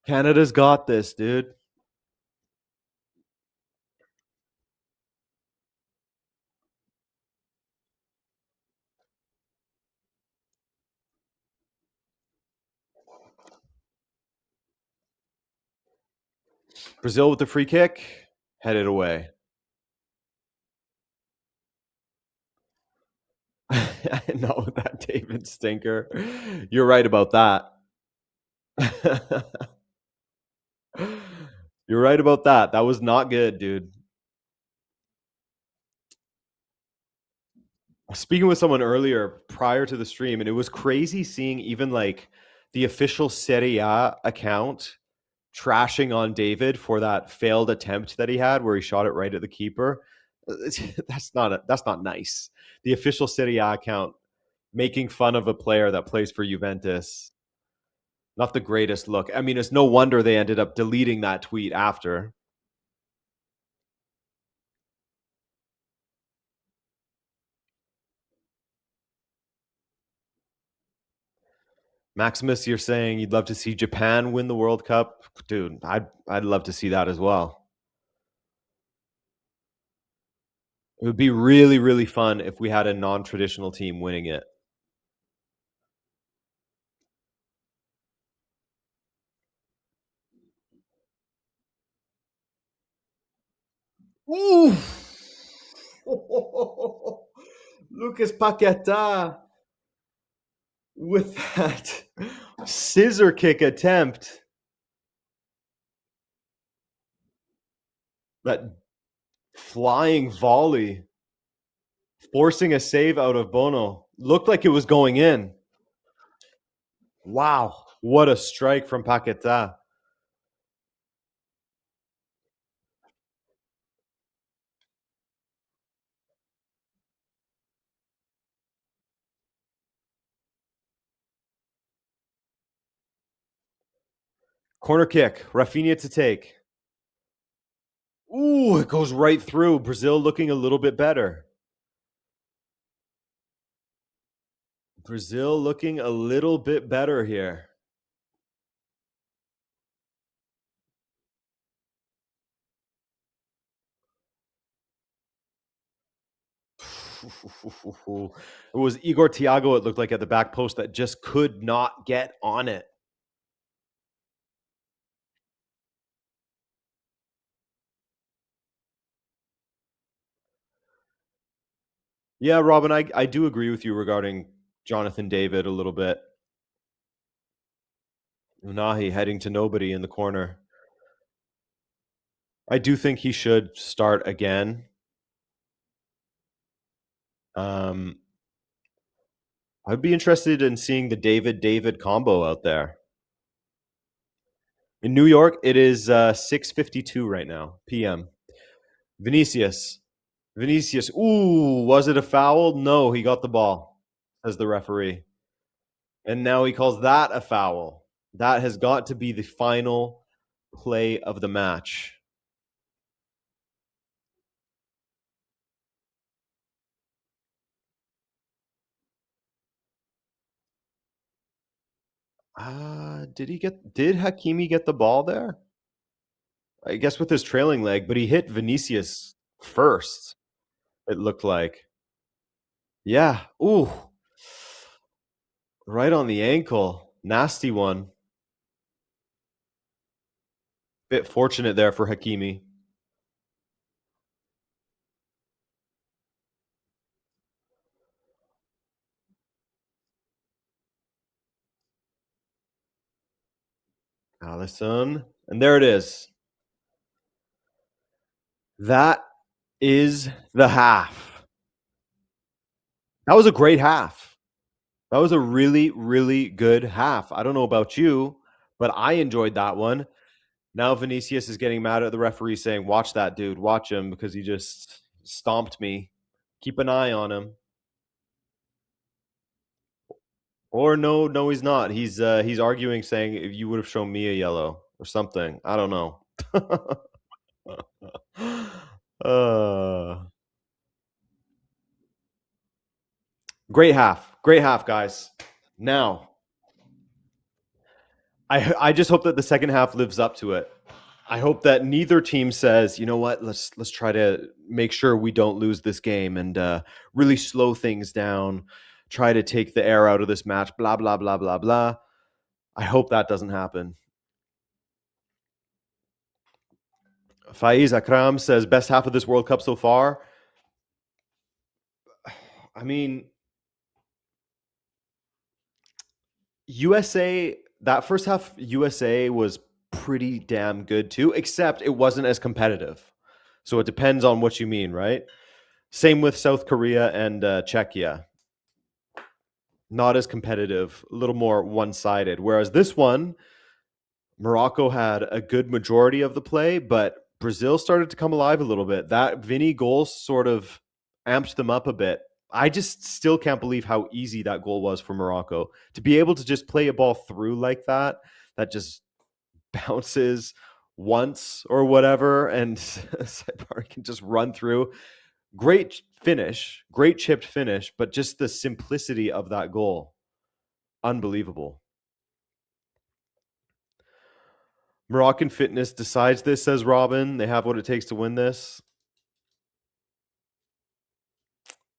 Canada's got this, dude. Brazil with the free kick, headed away. I know that David stinker. You're right about that. You're right about that. That was not good, dude. Speaking with someone earlier prior to the stream, and it was crazy seeing even like the official Serie A account trashing on David for that failed attempt that he had where he shot it right at the keeper. That's not nice. The official Serie A account making fun of a player that plays for Juventus. Not the greatest look. I mean, it's no wonder they ended up deleting that tweet after. Maximus, you're saying you'd love to see Japan win the World Cup? Dude, I'd love to see that as well. It would be really, really fun if we had a non-traditional team winning it. Ooh! Lucas Paquetá with that scissor kick attempt. That flying volley, forcing a save out of Bono. Looked like it was going in. Wow, what a strike from Paquetá. Corner kick, Rafinha to take. Ooh, it goes right through. Brazil looking a little bit better. Brazil looking a little bit better here. It was Igor Thiago, it looked like, at the back post that just could not get on it. Yeah, Robin, I do agree with you regarding Jonathan David a little bit. Unahi heading to nobody in the corner. I do think he should start again. I'd be interested in seeing the David combo out there. In New York, it is 6:52 right now, p.m. Vinicius. Vinicius. Ooh, was it a foul? No, he got the ball, says the referee. And now he calls that a foul. That has got to be the final play of the match. Did Hakimi get the ball there? I guess with his trailing leg, but he hit Vinicius first, it looked like. Yeah. Ooh. Right on the ankle. Nasty one. Bit fortunate there for Hakimi. Allison. And there it is. That is the half. That was a great half. That was a really, really good half. I don't know about you, but I enjoyed that one. Now Vinicius is getting mad at the referee saying, watch that dude, watch him because he just stomped me. Keep an eye on him. Or no, he's not. He's arguing saying if you would have shown me a yellow or something. I don't know. uh, great half, guys. Now, I just hope that the second half lives up to it. I hope that neither team says, you know what, let's try to make sure we don't lose this game and really slow things down, try to take the air out of this match, blah, blah, blah, blah, blah. I hope that doesn't happen. Faiz Akram says, best half of this World Cup so far. I mean, USA, that first half, USA was pretty damn good too, except it wasn't as competitive. So it depends on what you mean, right? Same with South Korea and Czechia. Not as competitive, a little more one-sided. Whereas this one, Morocco had a good majority of the play, but Brazil started to come alive a little bit. That Vinny goal sort of amped them up a bit. I just still can't believe how easy that goal was for Morocco to be able to just play a ball through like that. That just bounces once or whatever, and Saipari can just run through. Great finish, great chipped finish, but just the simplicity of that goal, unbelievable. Moroccan fitness decides this, says Robin. They have what it takes to win this.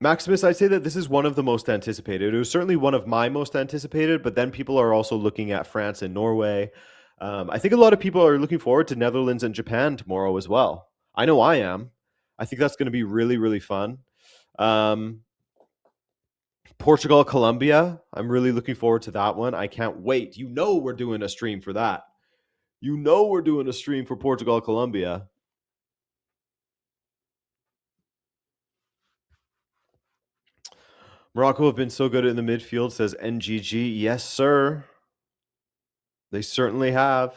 Maximus, I'd say that this is one of the most anticipated. It was certainly one of my most anticipated, but then people are also looking at France and Norway. I think a lot of people are looking forward to Netherlands and Japan tomorrow as well. I know I am. I think that's going to be really, really fun. Um, Portugal, Colombia. I'm really looking forward to that one. I can't wait. You know, we're doing a stream for that. You know, we're doing a stream for Portugal, Colombia. Morocco have been so good in the midfield, says NGG. Yes, sir. They certainly have.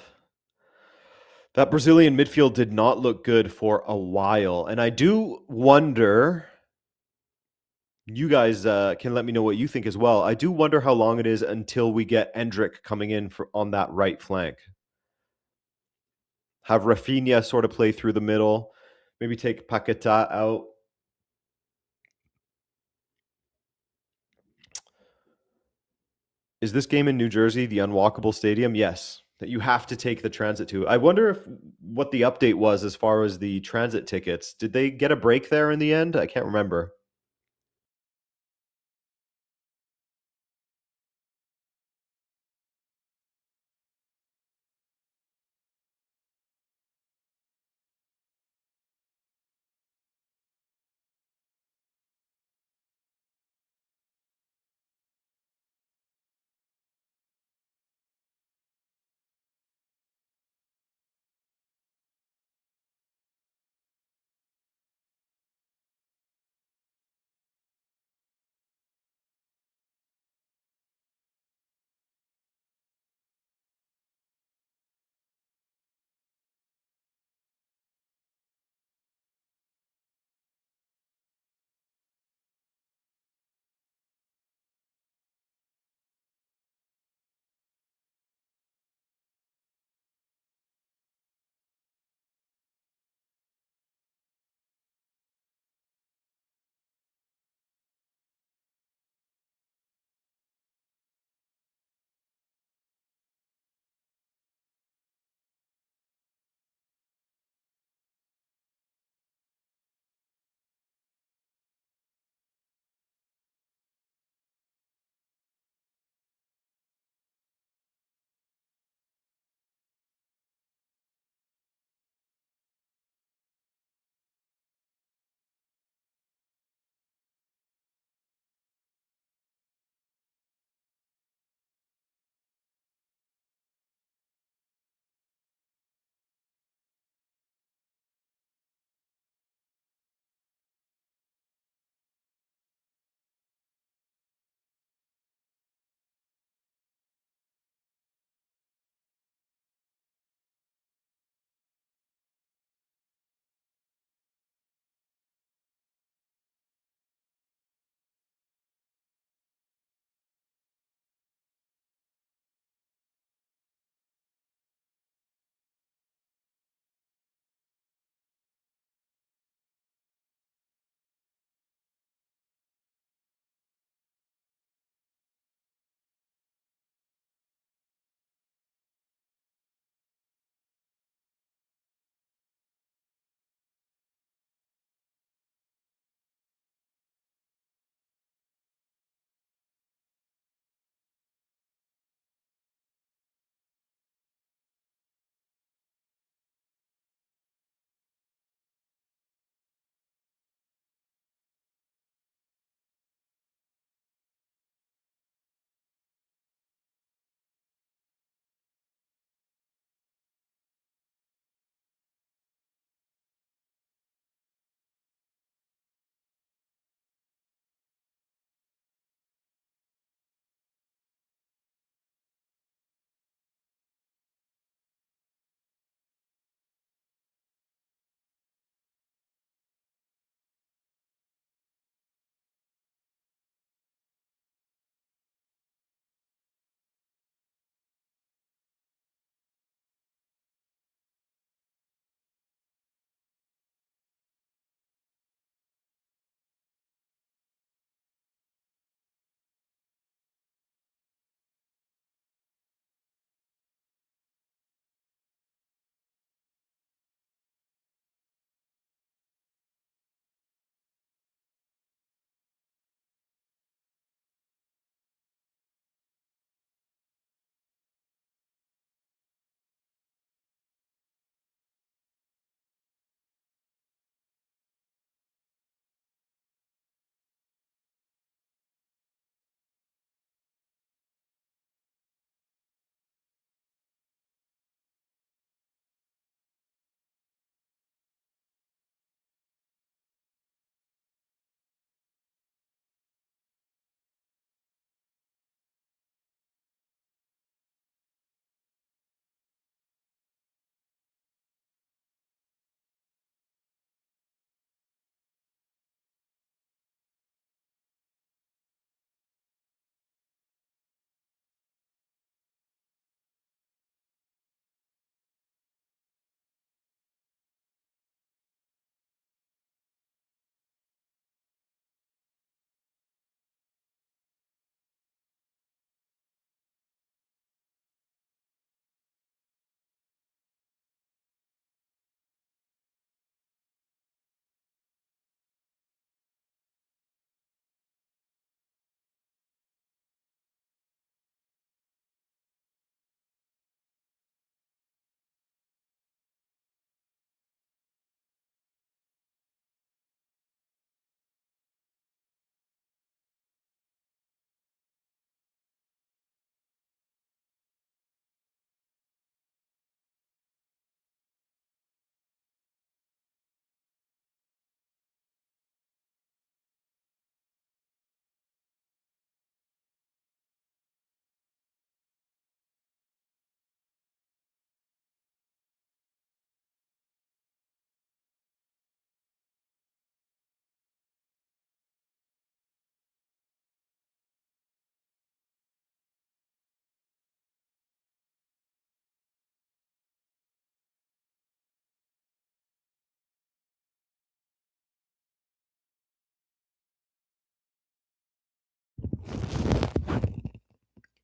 That Brazilian midfield did not look good for a while. And I do wonder, you guys can let me know what you think as well. I do wonder how long it is until we get Endrick coming in on that right flank. Have Rafinha sort of play through the middle, maybe take Paqueta out. Is this game in New Jersey the unwalkable stadium? Yes, that you have to take the transit to. I wonder if what the update was as far as the transit tickets. Did they get a break there in the end? I can't remember.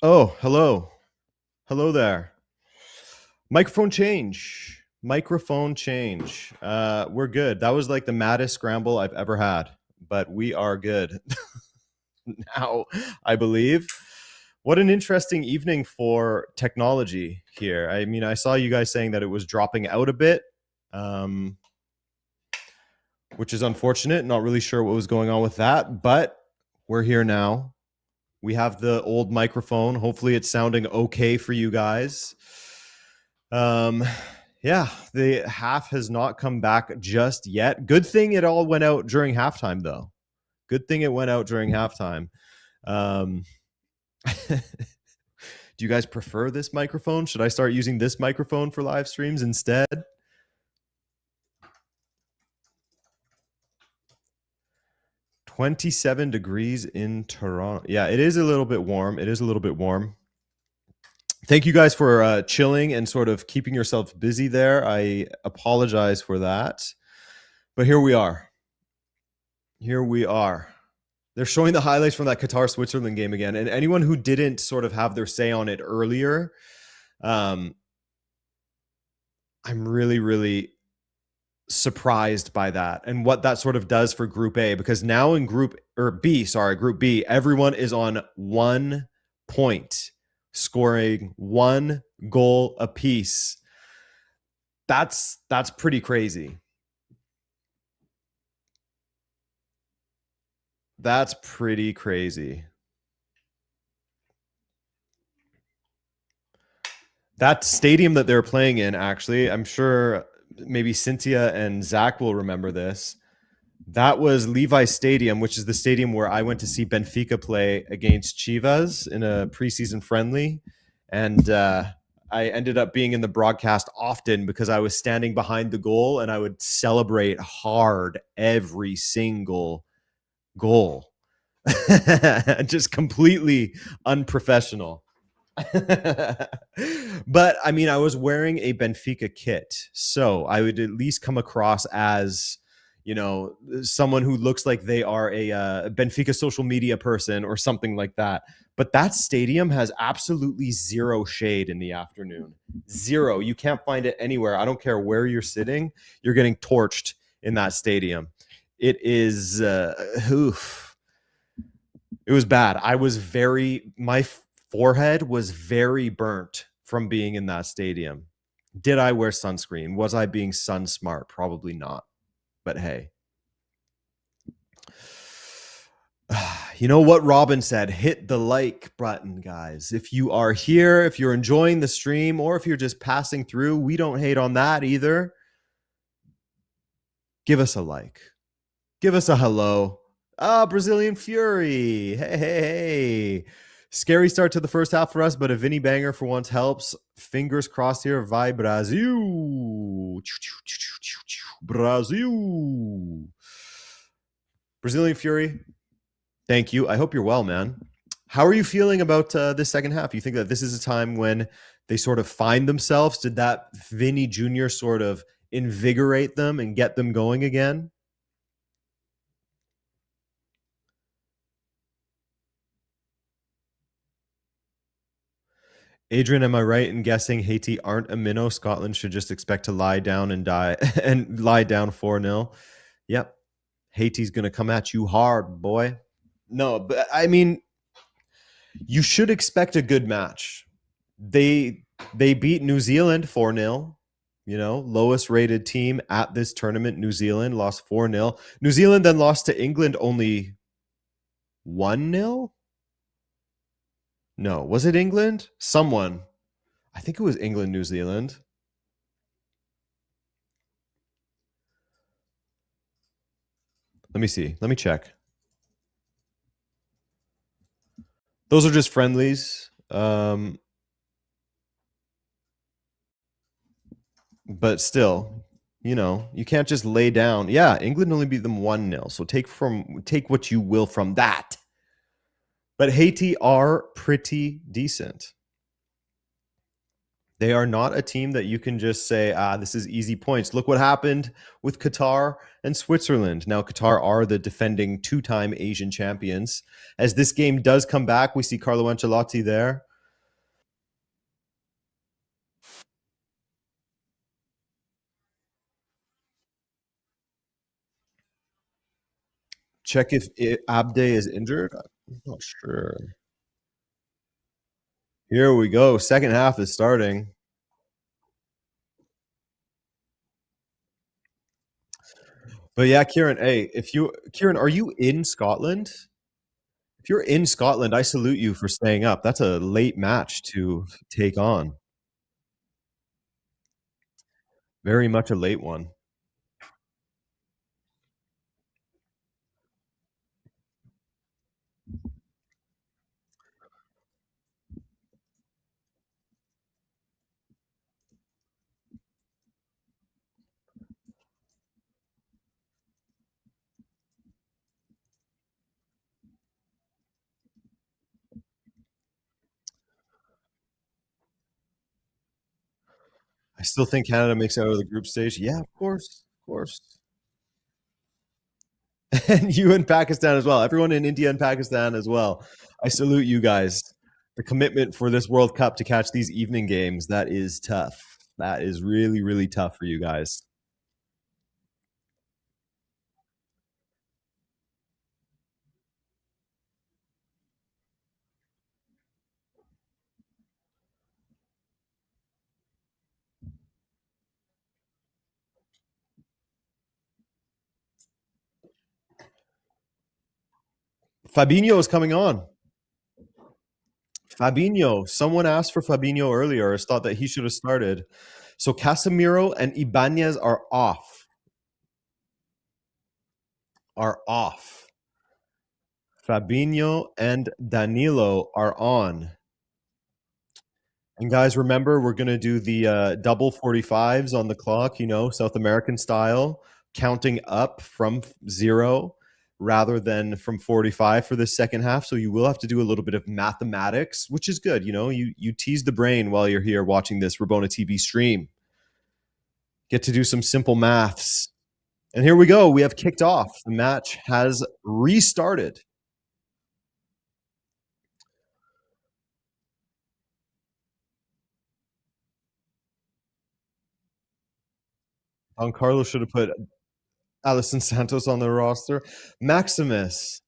Oh, hello. Hello there. Microphone change. Microphone change. We're good. That was like the maddest scramble I've ever had, but we are good now, I believe. What an interesting evening for technology here. I mean, I saw you guys saying that it was dropping out a bit, um, which is unfortunate. Not really sure what was going on with that, but we're here now. We have the old microphone. Hopefully, it's sounding okay for you guys. Um, yeah, the half has not come back just yet. Good thing it all went out during halftime, though. Good thing it went out during halftime. Um, do you guys prefer this microphone? Should I start using this microphone for live streams instead? 27 degrees in Toronto. Yeah, it is a little bit warm. It is a little bit warm. Thank you guys for chilling and sort of keeping yourselves busy there. I apologize for that. But here we are. Here we are. They're showing the highlights from that Qatar Switzerland game again. And anyone who didn't sort of have their say on it earlier, I'm really, really surprised by that and what that sort of does for Group A, because now in Group B, everyone is on 1 point, scoring 1 goal apiece. That's pretty crazy. That's pretty crazy. That stadium that they're playing in, actually, I'm sure maybe Cynthia and Zach will remember this. That was Levi Stadium, which is the stadium where I went to see Benfica play against Chivas in a preseason friendly. And I ended up being in the broadcast often because I was standing behind the goal and I would celebrate hard every single goal. Just completely unprofessional. But I mean, I was wearing a Benfica kit, so I would at least come across as, you know, someone who looks like they are a Benfica social media person or something like that. But that stadium has absolutely zero shade in the afternoon. Zero. You can't find it anywhere. I don't care where you're sitting. You're getting torched in that stadium. It is oof. It was bad. My forehead was very burnt from being in that stadium. Did I wear sunscreen? Was I being sun smart? Probably not. But hey. You know what Robin said? Hit the like button, guys. If you are here, if you're enjoying the stream, or if you're just passing through, we don't hate on that either. Give us a like. Give us a hello. Brazilian Fury. Hey. Scary start to the first half for us, but a Vinny banger for once helps. Fingers crossed here. Vai Brasil. Brasil. Brazilian Fury. Thank you. I hope you're well, man. How are you feeling about this second half? You think that this is a time when they sort of find themselves? Did that Vinny Jr. sort of invigorate them and get them going again? Adrian, am I right in guessing Haiti aren't a minnow? Scotland should just expect to lie down and die and lie down 4-0. Yep. Haiti's going to come at you hard, boy. No, but I mean, you should expect a good match. They beat New Zealand 4-0. You know, lowest rated team at this tournament. New Zealand lost 4-0. New Zealand then lost to England only 1-0. No, was it England? Someone. I think it was England, New Zealand. Let me see. Let me check. Those are just friendlies. But still, you know, you can't just lay down. Yeah, England only beat them 1-0. So take what you will from that. But Haiti are pretty decent. They are not a team that you can just say, this is easy points. Look what happened with Qatar and Switzerland. Now, Qatar are the defending 2-time Asian champions. As this game does come back, we see Carlo Ancelotti there. Check if Abde is injured. I'm not sure. Here we go. Second half is starting. But yeah, Kieran, hey, Kieran, are you in Scotland? If you're in Scotland, I salute you for staying up. That's a late match to take on. Very much a late one. I still think Canada makes it out of the group stage. Yeah, of course. Of course. And you in Pakistan as well. Everyone in India and Pakistan as well. I salute you guys. The commitment for this World Cup to catch these evening games, that is tough. That is really, really tough for you guys. Fabinho is coming on. Fabinho. Someone asked for Fabinho earlier, or thought that he should have started. So Casemiro and Ibanez are off. Are off. Fabinho and Danilo are on. And guys, remember, we're going to do the double 45s on the clock, South American style, counting up from 0 rather than from 45 for the second half. So you will have to do a little bit of mathematics, which is good. You tease the brain while you're here watching this Rabona TV stream. Get to do some simple maths. And here we go. We have kicked off. The match has restarted. Don Carlos should have put Alison Santos on the roster. Maximus.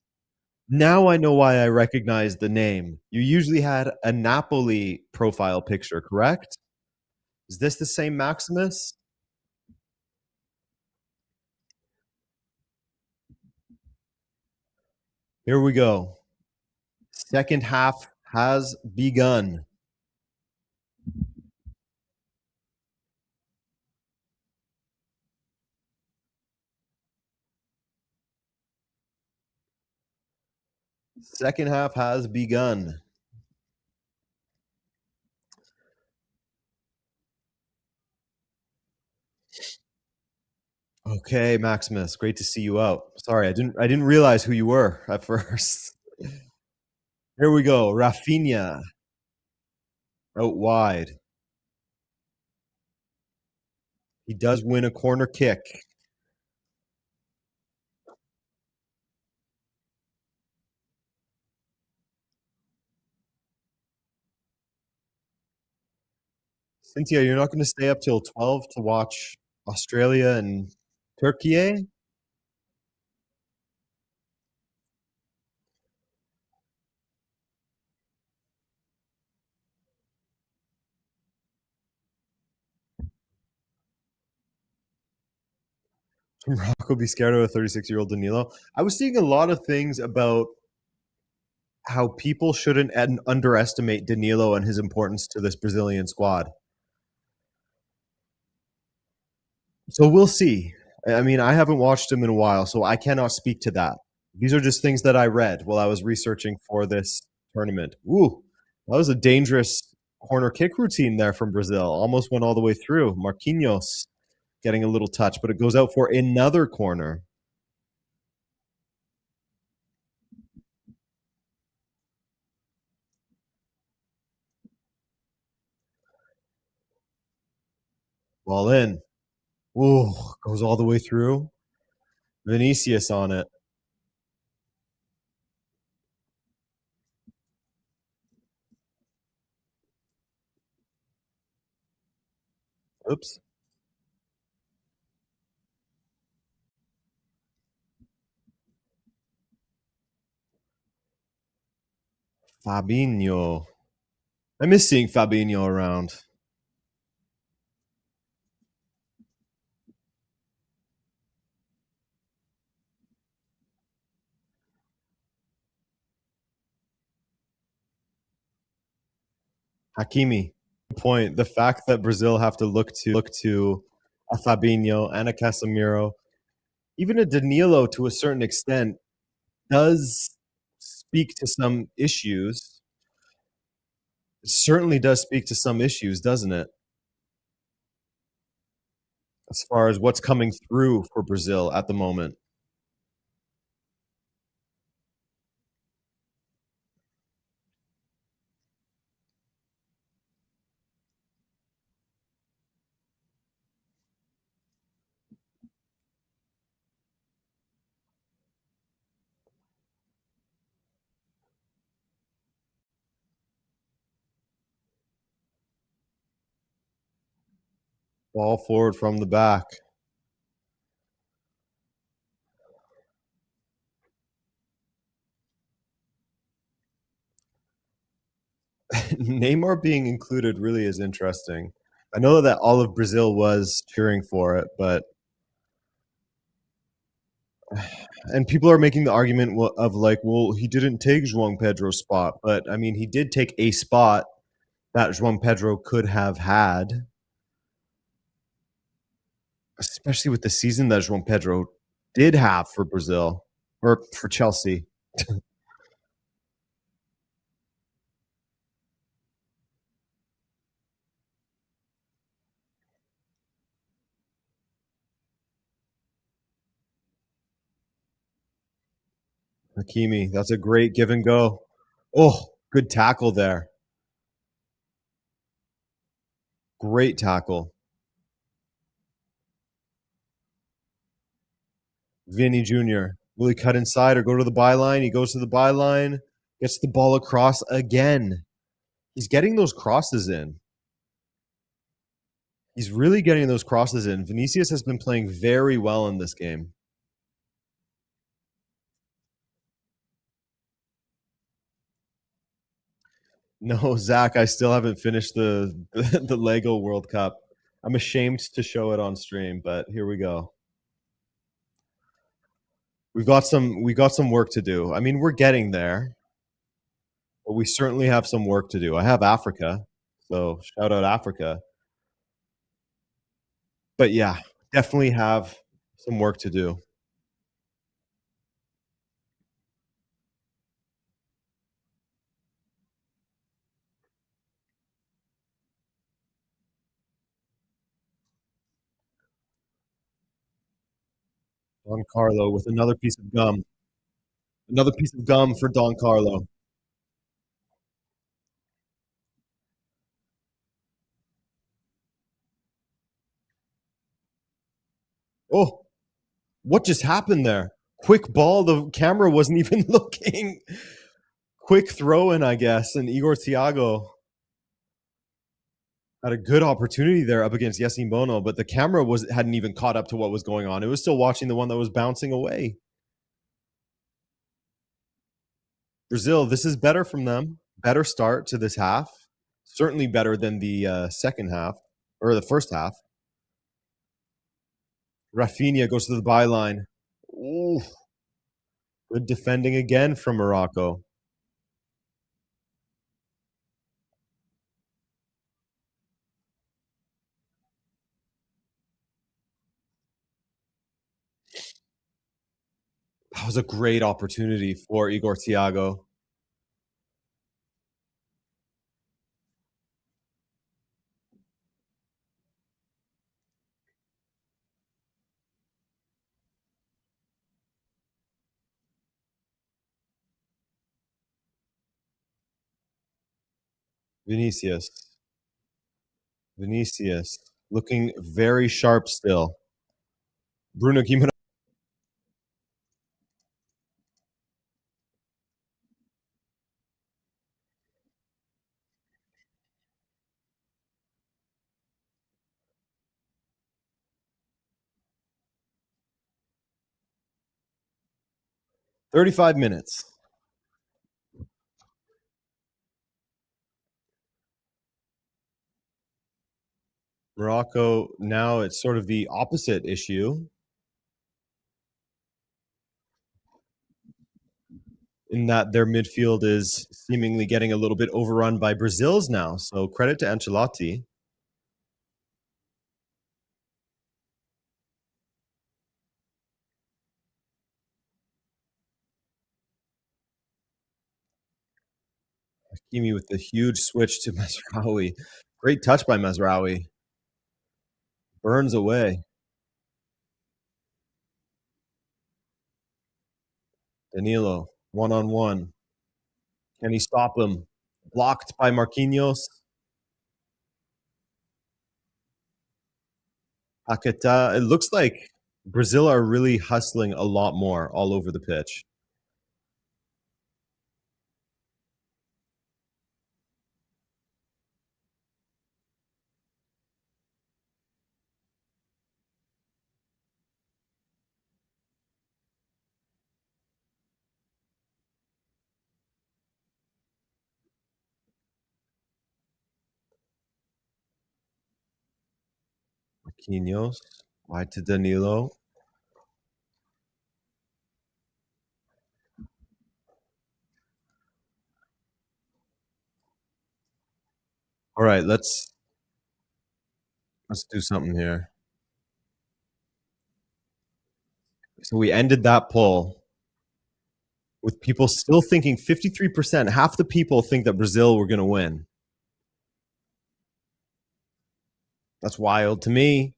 Now I know why I recognize the name. You usually had a Napoli profile picture, correct? Is this the same Maximus? Here we go. Second half has begun. Second half has begun. Okay, Maximus, great to see you out. Sorry, I didn't realize who you were at first. Here we go. Rafinha out wide. He does win a corner kick. Cynthia, you're not going to stay up till 12 to watch Australia and Turkey? Morocco be scared of a 36-year-old Danilo? I was seeing a lot of things about how people shouldn't underestimate Danilo and his importance to this Brazilian squad. So we'll see. I mean, I haven't watched him in a while, so I cannot speak to that. These are just things that I read while I was researching for this tournament. Ooh, that was a dangerous corner kick routine there from Brazil. Almost went all the way through. Marquinhos getting a little touch, but it goes out for another corner. Ball in. Ooh, goes all the way through. Vinicius on it. Oops. Fabinho. I miss seeing Fabinho around. Hakimi. Point. The fact that Brazil have to look to a Fabinho and a Casemiro, even a Danilo to a certain extent, does speak to some issues. It certainly does speak to some issues, doesn't it? As far as what's coming through for Brazil at the moment. Ball forward from the back. Neymar being included really is interesting. I know that all of Brazil was cheering for it, but and people are making the argument of like, well, he didn't take João Pedro's spot, but I mean, he did take a spot that João Pedro could have had, especially with the season that João Pedro did have for Brazil or for Chelsea. Hakimi, that's a great give and go. Oh, good tackle there. Great tackle. Vinny Jr. Will he cut inside or go to the byline? He goes to the byline, gets the ball across again. He's getting those crosses in. He's really getting those crosses in. Vinicius has been playing very well in this game. No, Zach, I still haven't finished the Lego World Cup. I'm ashamed to show it on stream, but here we go. We got some work to do. I mean, we're getting there, but we certainly have some work to do. I have Africa, so shout out Africa. But yeah, definitely have some work to do. Don Carlo with another piece of gum. Another piece of gum for Don Carlo. Oh, what just happened there? Quick ball. The camera wasn't even looking. Quick throw in, I guess. And Igor Thiago had a good opportunity there up against Yassin Bono, but the camera hadn't even caught up to what was going on. It was still watching the one that was bouncing away. Brazil, this is better from them. Better start to this half. Certainly better than the second half or the first half. Rafinha goes to the byline. Ooh, good defending again from Morocco. That was a great opportunity for Igor Thiago. Vinicius. Vinicius looking very sharp still. Bruno Guimaraes. 35 minutes. Morocco, now it's sort of the opposite issue in that their midfield is seemingly getting a little bit overrun by Brazil's now. So credit to Ancelotti. Hakimi with the huge switch to Mazraoui. Great touch by Mazraoui. Burns away. Danilo, one-on-one. Can he stop him? Blocked by Marquinhos. Paqueta. It looks like Brazil are really hustling a lot more all over the pitch. Marquinhos, wide to Danilo. All right, let's do something here. So we ended that poll with people still thinking 53%. Half the people think that Brazil were going to win. That's wild to me.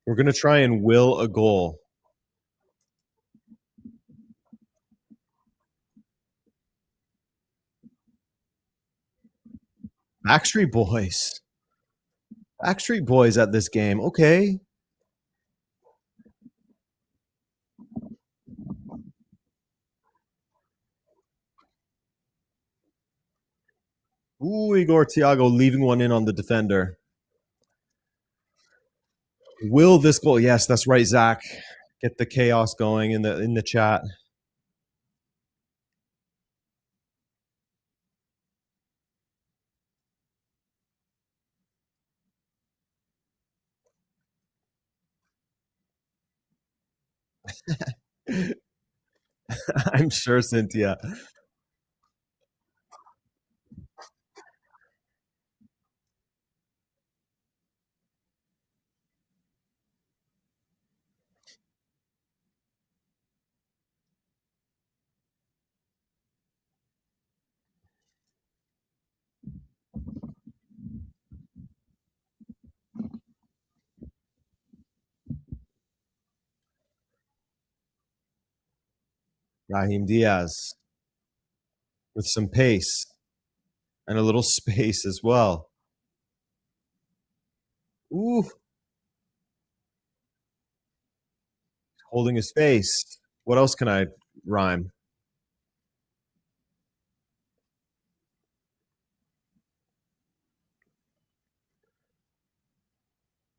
We're going to try and will a goal. Backstreet Boys. Backstreet Boys at this game. Okay. Ooh, Igor Thiago leaving one in on the defender. Will this goal? Yes, that's right, Zach. Get the chaos going in the chat. I'm sure, Cynthia. Raheem Diaz with some pace and a little space as well. Ooh, holding his face. What else can I rhyme?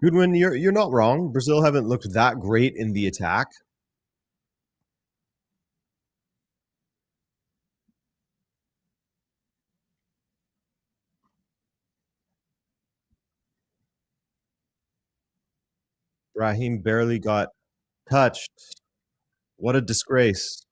Goodwin, you're not wrong. Brazil haven't looked that great in the attack. Raheem barely got touched. What a disgrace.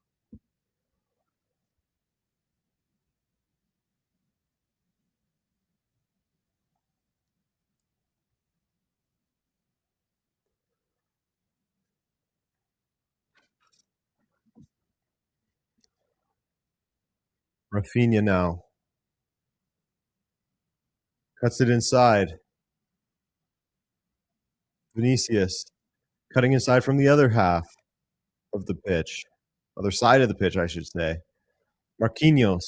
Rafinha now cuts it inside. Vinicius cutting inside from the other half of the pitch, other side of the pitch, I should say. Marquinhos.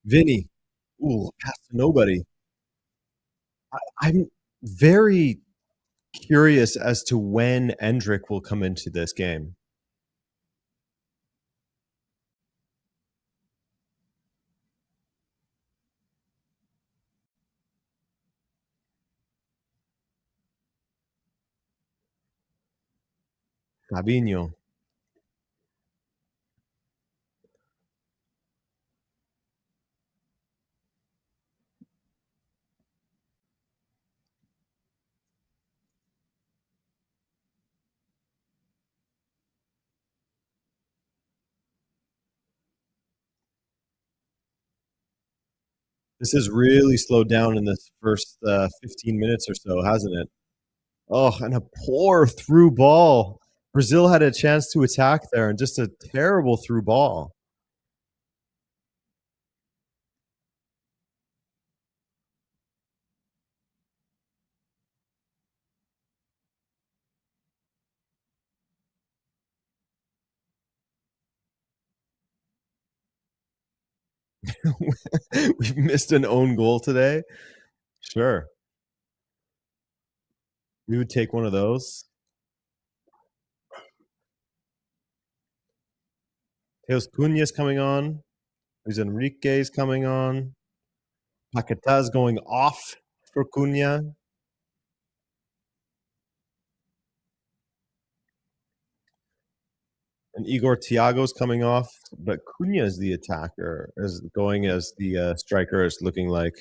Vinny. Ooh, pass to nobody. I'm very curious as to when Endrick will come into this game. Fabinho. This has really slowed down in this first 15 minutes or so, hasn't it? Oh, and a poor through ball. Brazil had a chance to attack there and just a terrible through ball. We've missed an own goal today. Sure. We would take one of those. Teos Cunha's coming on. Luis Enrique's coming on. Paqueta's going off for Cunha. And Igor Thiago's coming off, but Cunha is the attacker, is going as the striker. It's looking like.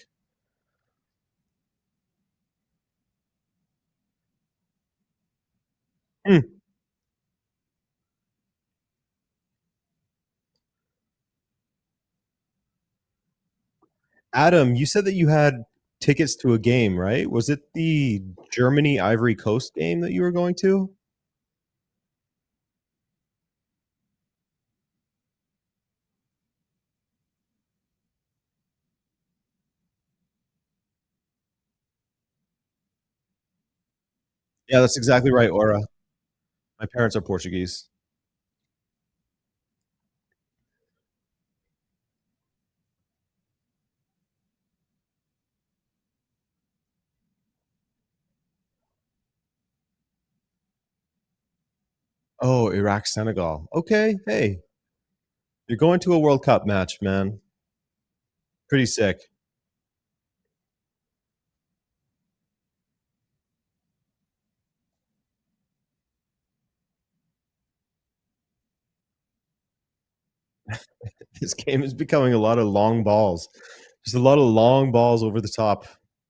Hmm. Adam, you said that you had tickets to a game, right? Was it the Germany Ivory Coast game that you were going to? Yeah, that's exactly right, Aura. My parents are Portuguese. Oh, Iraq, Senegal. Okay, hey, you're going to a World Cup match, man. Pretty sick. This game is becoming a lot of long balls. Just a lot of long balls over the top,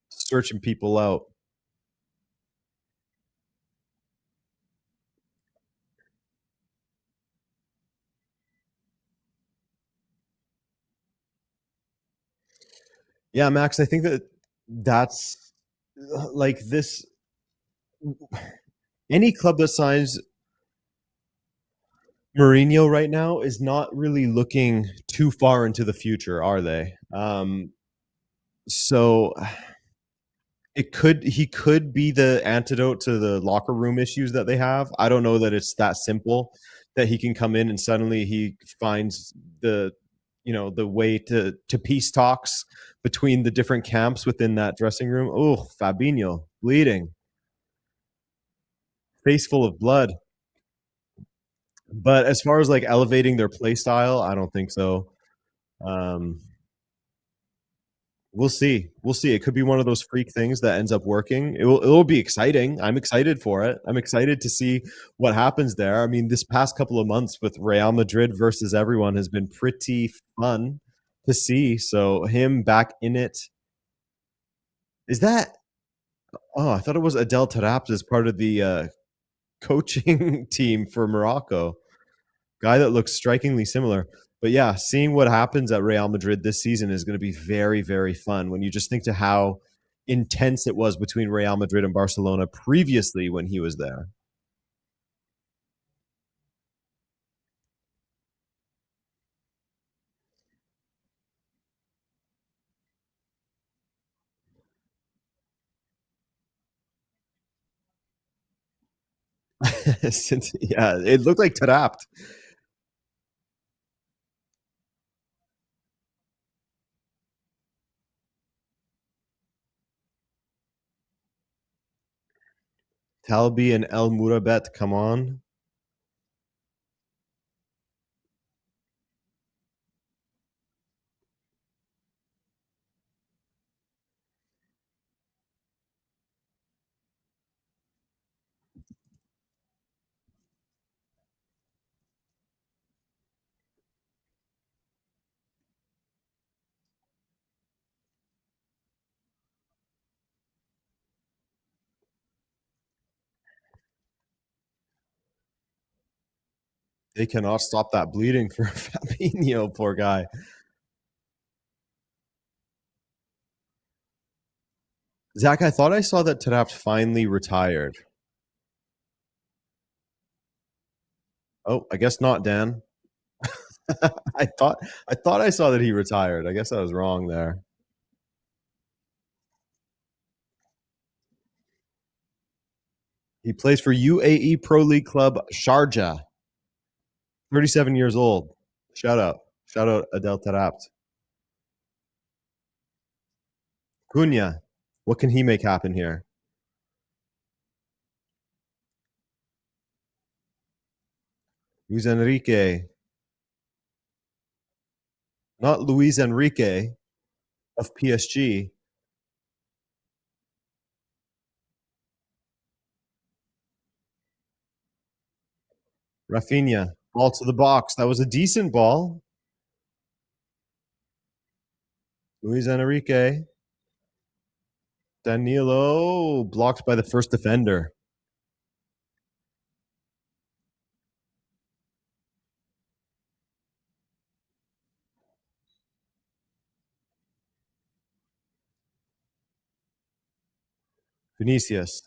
searching people out. Yeah, Max, I think that that's like this. Any club that signs Mourinho right now is not really looking too far into the future, are they? So he could be the antidote to the locker room issues that they have. I don't know that it's that simple that he can come in and suddenly he finds the the way to peace talks between the different camps within that dressing room. Oh, Fabinho bleeding, face full of blood. But as far as like elevating their play style, I don't think so. Um, we'll see. We'll see. It could be one of those freak things that ends up working. It will be exciting. I'm excited for it. I'm excited to see what happens there. I mean, this past couple of months with Real Madrid versus everyone has been pretty fun to see. So him back in it. Is that oh, I thought it was Adel Tarabt as part of the coaching team for Morocco. Guy that looks strikingly similar. But yeah, seeing what happens at Real Madrid this season is going to be very, very fun when you just think to how intense it was between Real Madrid and Barcelona previously when he was there. Since, yeah, it looked like Tarapt. Talbi and El Murabet, come on. They cannot stop that bleeding for Fabinho, poor guy. Zach, I thought I saw that Taarabt finally retired. Oh, I guess not, Dan. I thought I thought I saw that he retired. I guess I was wrong there. He plays for UAE Pro League club Sharjah. 37 years old. Shout out. Shout out Adel Taarabt. Cunha. What can he make happen here? Luis Enrique. Not Luis Enrique of PSG. Rafinha. Ball to the box. That was a decent ball. Luis Enrique. Danilo blocked by the first defender. Vinicius.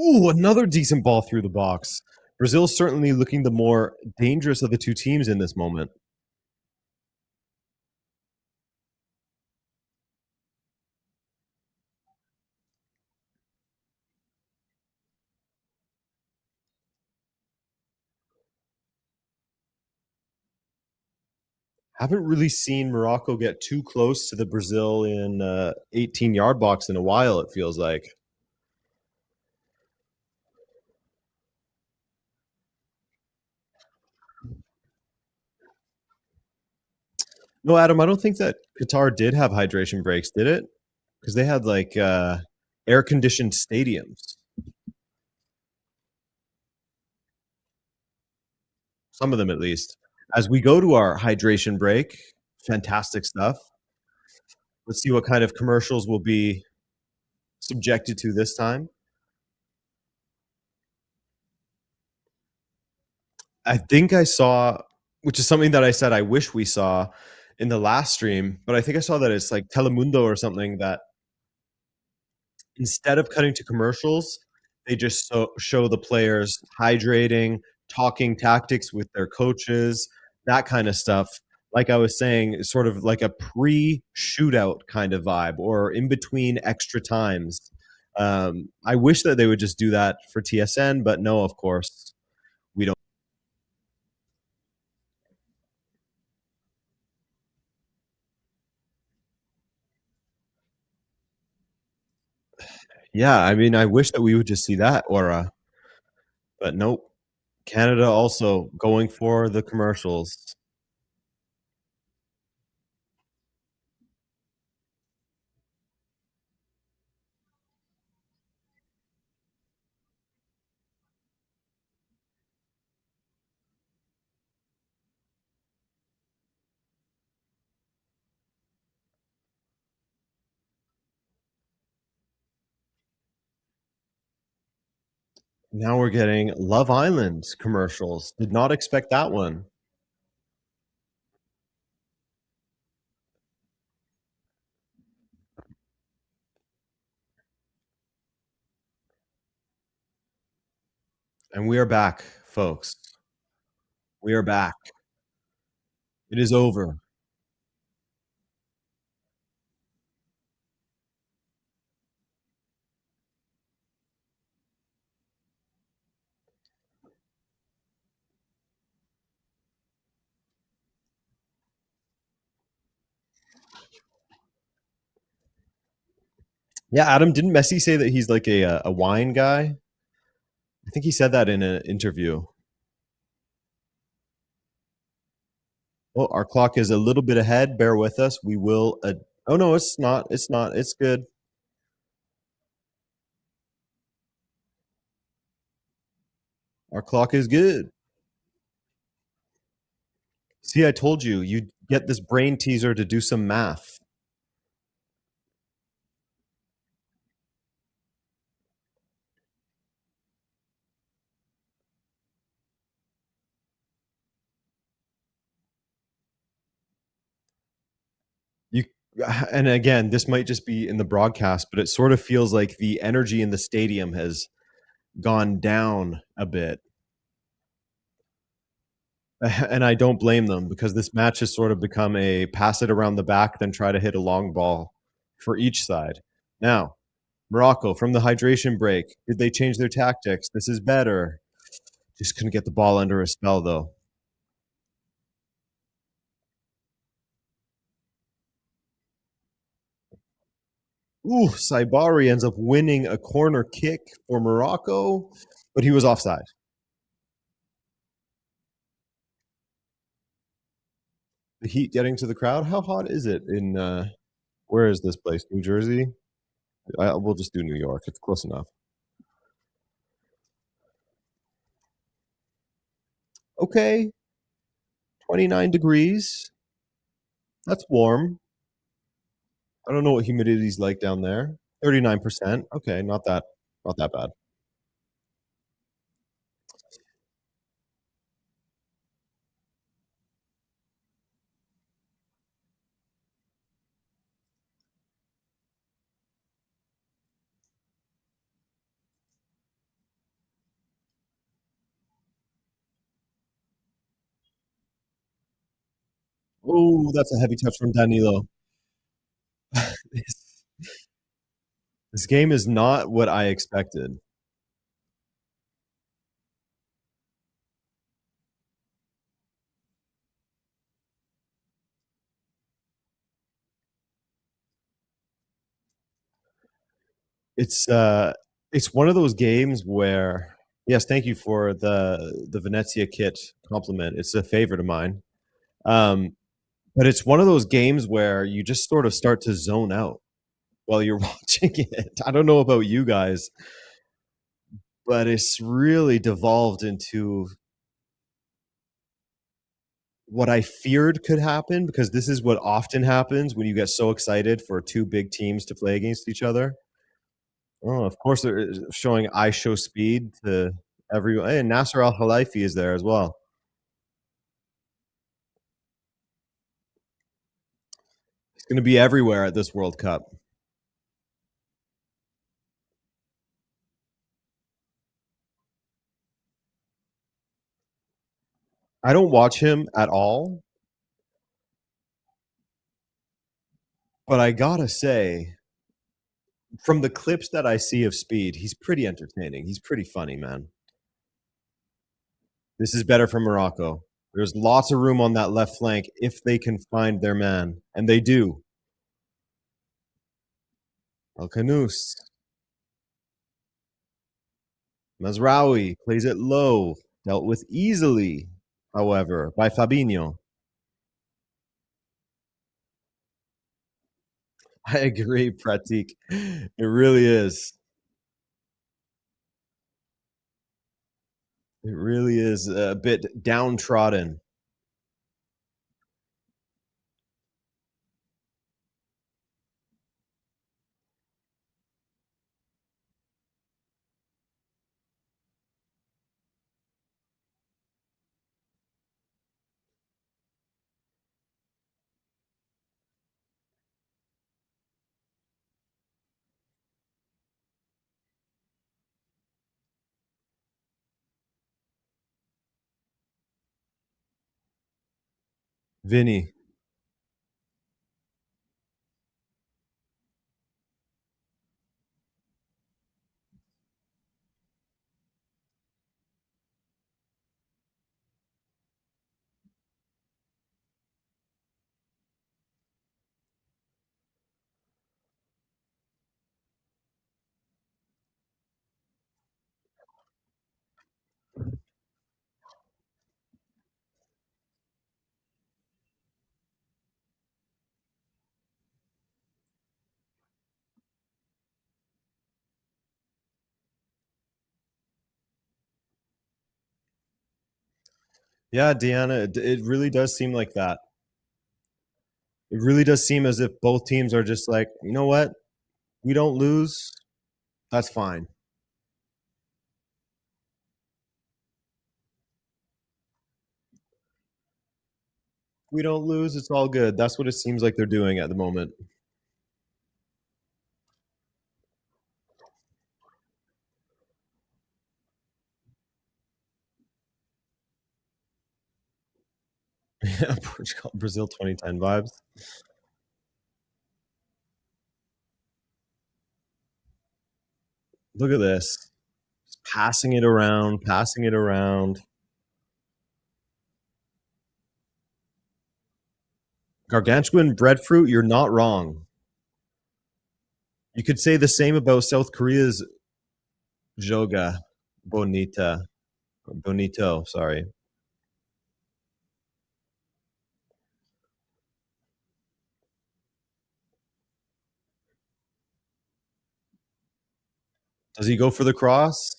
Ooh, another decent ball through the box. Brazil's certainly looking the more dangerous of the two teams in this moment. Haven't really seen Morocco get too close to the Brazil in 18-yard box in a while, it feels like. No, Adam, I don't think that Qatar did have hydration breaks, did it? Because they had like air conditioned stadiums, some of them at least. As we go to our hydration break, fantastic stuff. Let's see what kind of commercials we'll be subjected to this time. I think I saw, which is something that I said I wish we saw in the last stream, but I think I saw that it's like Telemundo or something that instead of cutting to commercials, they just show the players hydrating, talking tactics with their coaches, that kind of stuff. Like I was saying, sort of like a pre shootout kind of vibe or in between extra times. I wish that they would just do that for TSN, but no, of course, we don't. Yeah, I mean, I wish that we would just see that aura, but nope. Canada also going for the commercials. Now we're getting Love Island commercials. Did not expect that one. And we are back, folks. We are back. It is over. Yeah, Adam, didn't Messi say that he's like a wine guy? I think he said that in an interview. Well, our clock is a little bit ahead. Bear with us. We will. Oh no, it's not. It's not. It's good. Our clock is good. See, I told you, you get this brain teaser to do some math. You and again, this might just be in the broadcast, but it sort of feels like the energy in the stadium has gone down a bit. And I don't blame them because this match has sort of become a pass it around the back, then try to hit a long ball for each side. Now, Morocco from the hydration break. Did they change their tactics? This is better. Just couldn't get the ball under a spell though. Ooh, Saibari ends up winning a corner kick for Morocco, but he was offside. The heat getting to the crowd. How hot is it in where is this place? New Jersey? We'll just do New York. It's close enough. Okay, 29 degrees. That's warm. I don't know what humidity's like down there. 39%. Okay, not that bad. Oh, that's a heavy touch from Danilo. this, this game is not what I expected. It's one of those games where yes, thank you for the Venezia kit compliment. It's a favorite of mine. Um, but it's one of those games where you just sort of start to zone out while you're watching it. I don't know about you guys, but it's really devolved into what I feared could happen because this is what often happens when you get so excited for two big teams to play against each other. Oh, of course, they're showing I show speed to everyone. Hey, Nasser Al Khelaifi is there as well. He's going to be everywhere at this World Cup. I don't watch him at all, but I gotta say, from the clips that I see of Speed, he's pretty entertaining. He's pretty funny, man. This is better for Morocco. There's lots of room on that left flank if they can find their man, and they do. El Kanous. Mazraoui plays it low, dealt with easily, however, by Fabinho. I agree, Pratik. It really is. It really is a bit downtrodden. Vinny. Yeah, Deanna, it really does seem like that. It really does seem as if both teams are just like, you know what? We don't lose. That's fine. We don't lose. It's all good. That's what it seems like they're doing at the moment. Yeah, Portugal, Brazil 2010 vibes. Look at this. Just passing it around, passing it around. Gargantuan breadfruit, you're not wrong. You could say the same about South Korea's Joga Bonita. Bonito, sorry. Does he go for the cross?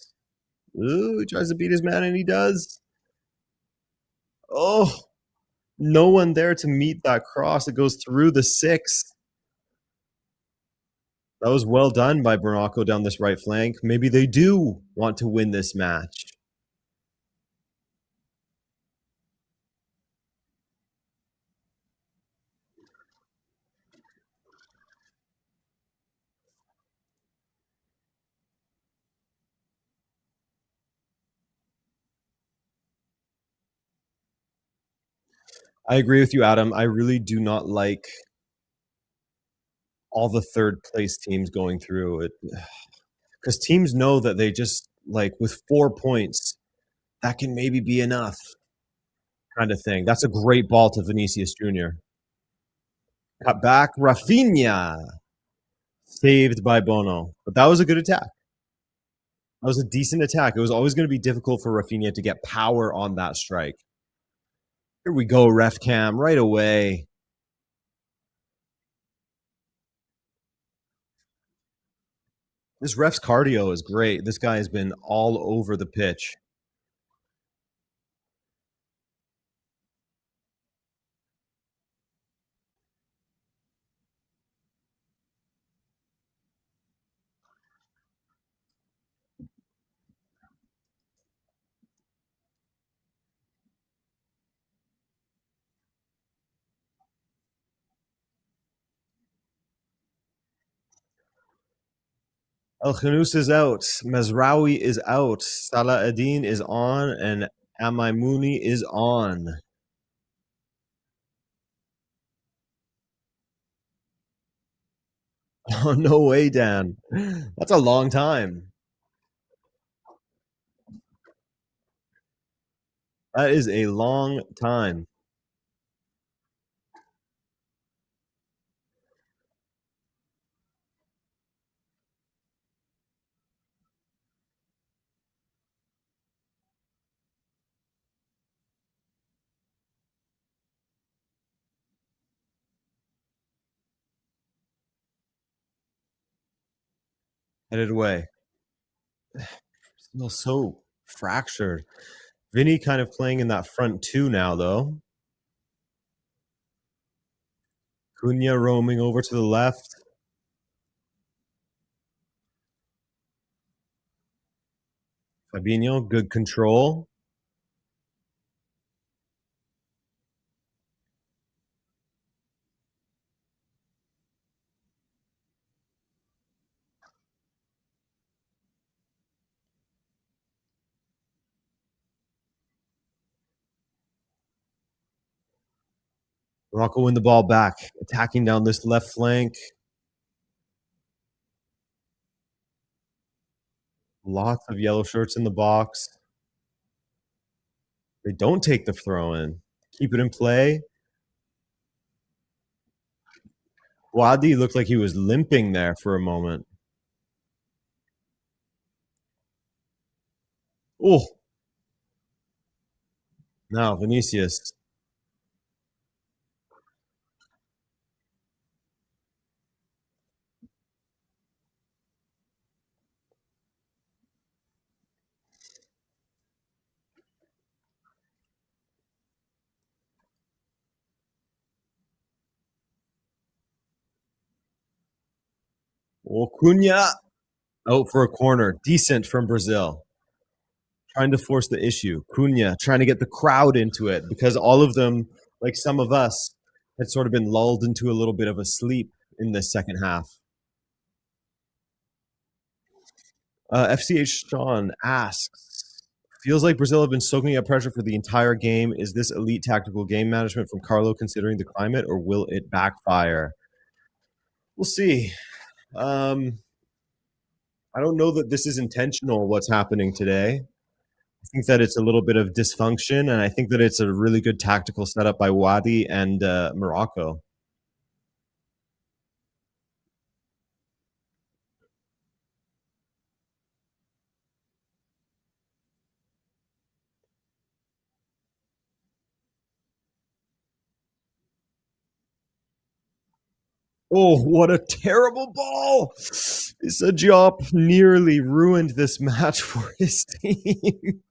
Ooh, he tries to beat his man and he does. Oh, no one there to meet that cross. It goes through the six. That was well done by Morocco down this right flank. Maybe they do want to win this match. I agree with you, Adam. I really do not like all the third place teams going through it because teams know that they just like with 4 points that can maybe be enough kind of thing. That's a great ball to Vinicius Jr. Cut back, Rafinha saved by Bono, but that was a good attack. That was a decent attack. It was always going to be difficult for Rafinha to get power on that strike. Here we go, ref cam right away. This ref's cardio is great. This guy has been all over the pitch. El Khanous is out. Mesraoui is out. Salah Adin is on. And Amaimouni is on. Oh, no way, Dan. That's a long time. That is a long time. Headed away. Still so fractured. Vinny kind of playing in that front two now, though. Cunha roaming over to the left. Fabinho, good control. Morocco win the ball back, attacking down this left flank. Lots of yellow shirts in the box. They don't take the throw in. Keep it in play. Wadi looked like he was limping there for a moment. Oh, now Vinicius. Oh, Cunha out for a corner. Decent from Brazil. Trying to force the issue. Cunha trying to get the crowd into it because all of them, like some of us, had sort of been lulled into a little bit of a sleep in the second half. FCH Sean asks, feels like Brazil have been soaking up pressure for the entire game. Is this elite tactical game management from Carlo considering the climate, or will it backfire? We'll see. I don't know that this is intentional, what's happening today. I think that it's a little bit of dysfunction, and I think that it's a really good tactical setup by Wadi and Morocco. Oh, what a terrible ball! Issa Diop nearly ruined this match for his team.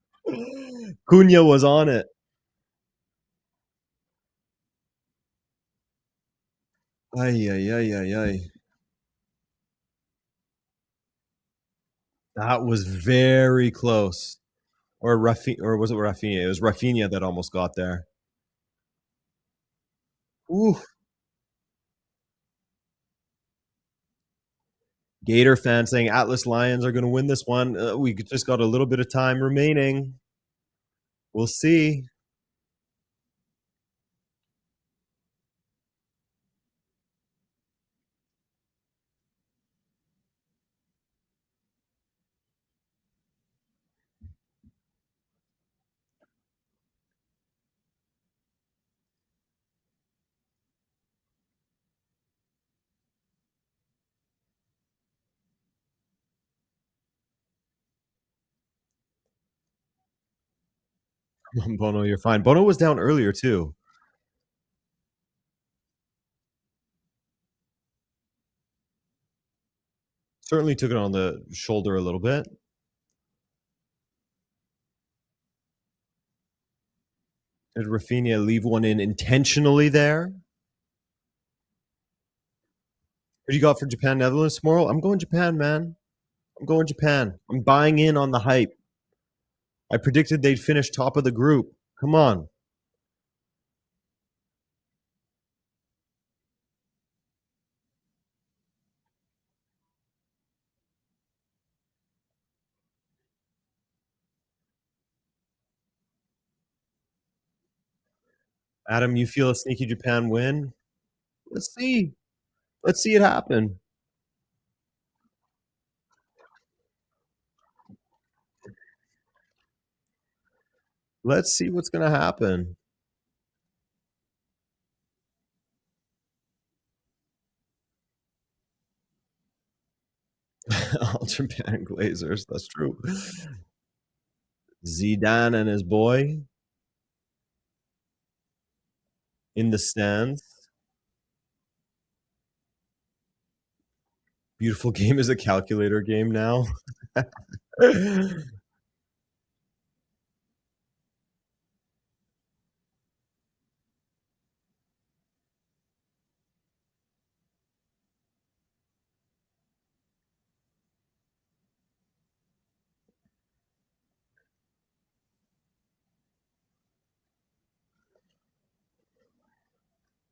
Cunha was on it. Ay, ay, ay, ay, ay. That was very close. Or or was it Rafinha? It was Rafinha that almost got there. Ooh. Gator fan saying Atlas Lions are going to win this one. We just got a little bit of time remaining. We'll see. Bono, you're fine. Bono was down earlier too. Certainly took it on the shoulder a little bit. Did Rafinha leave one in intentionally there? What do you got for Japan Netherlands tomorrow? I'm going Japan, man. I'm going Japan. I'm buying in on the hype. I predicted they'd finish top of the group. Come on. Adam, you feel a sneaky Japan win? Let's see. Let's see it happen. Let's see what's going to happen. All Japan Glazers. That's true. Zidane and his boy in the stands. Beautiful game is a calculator game now.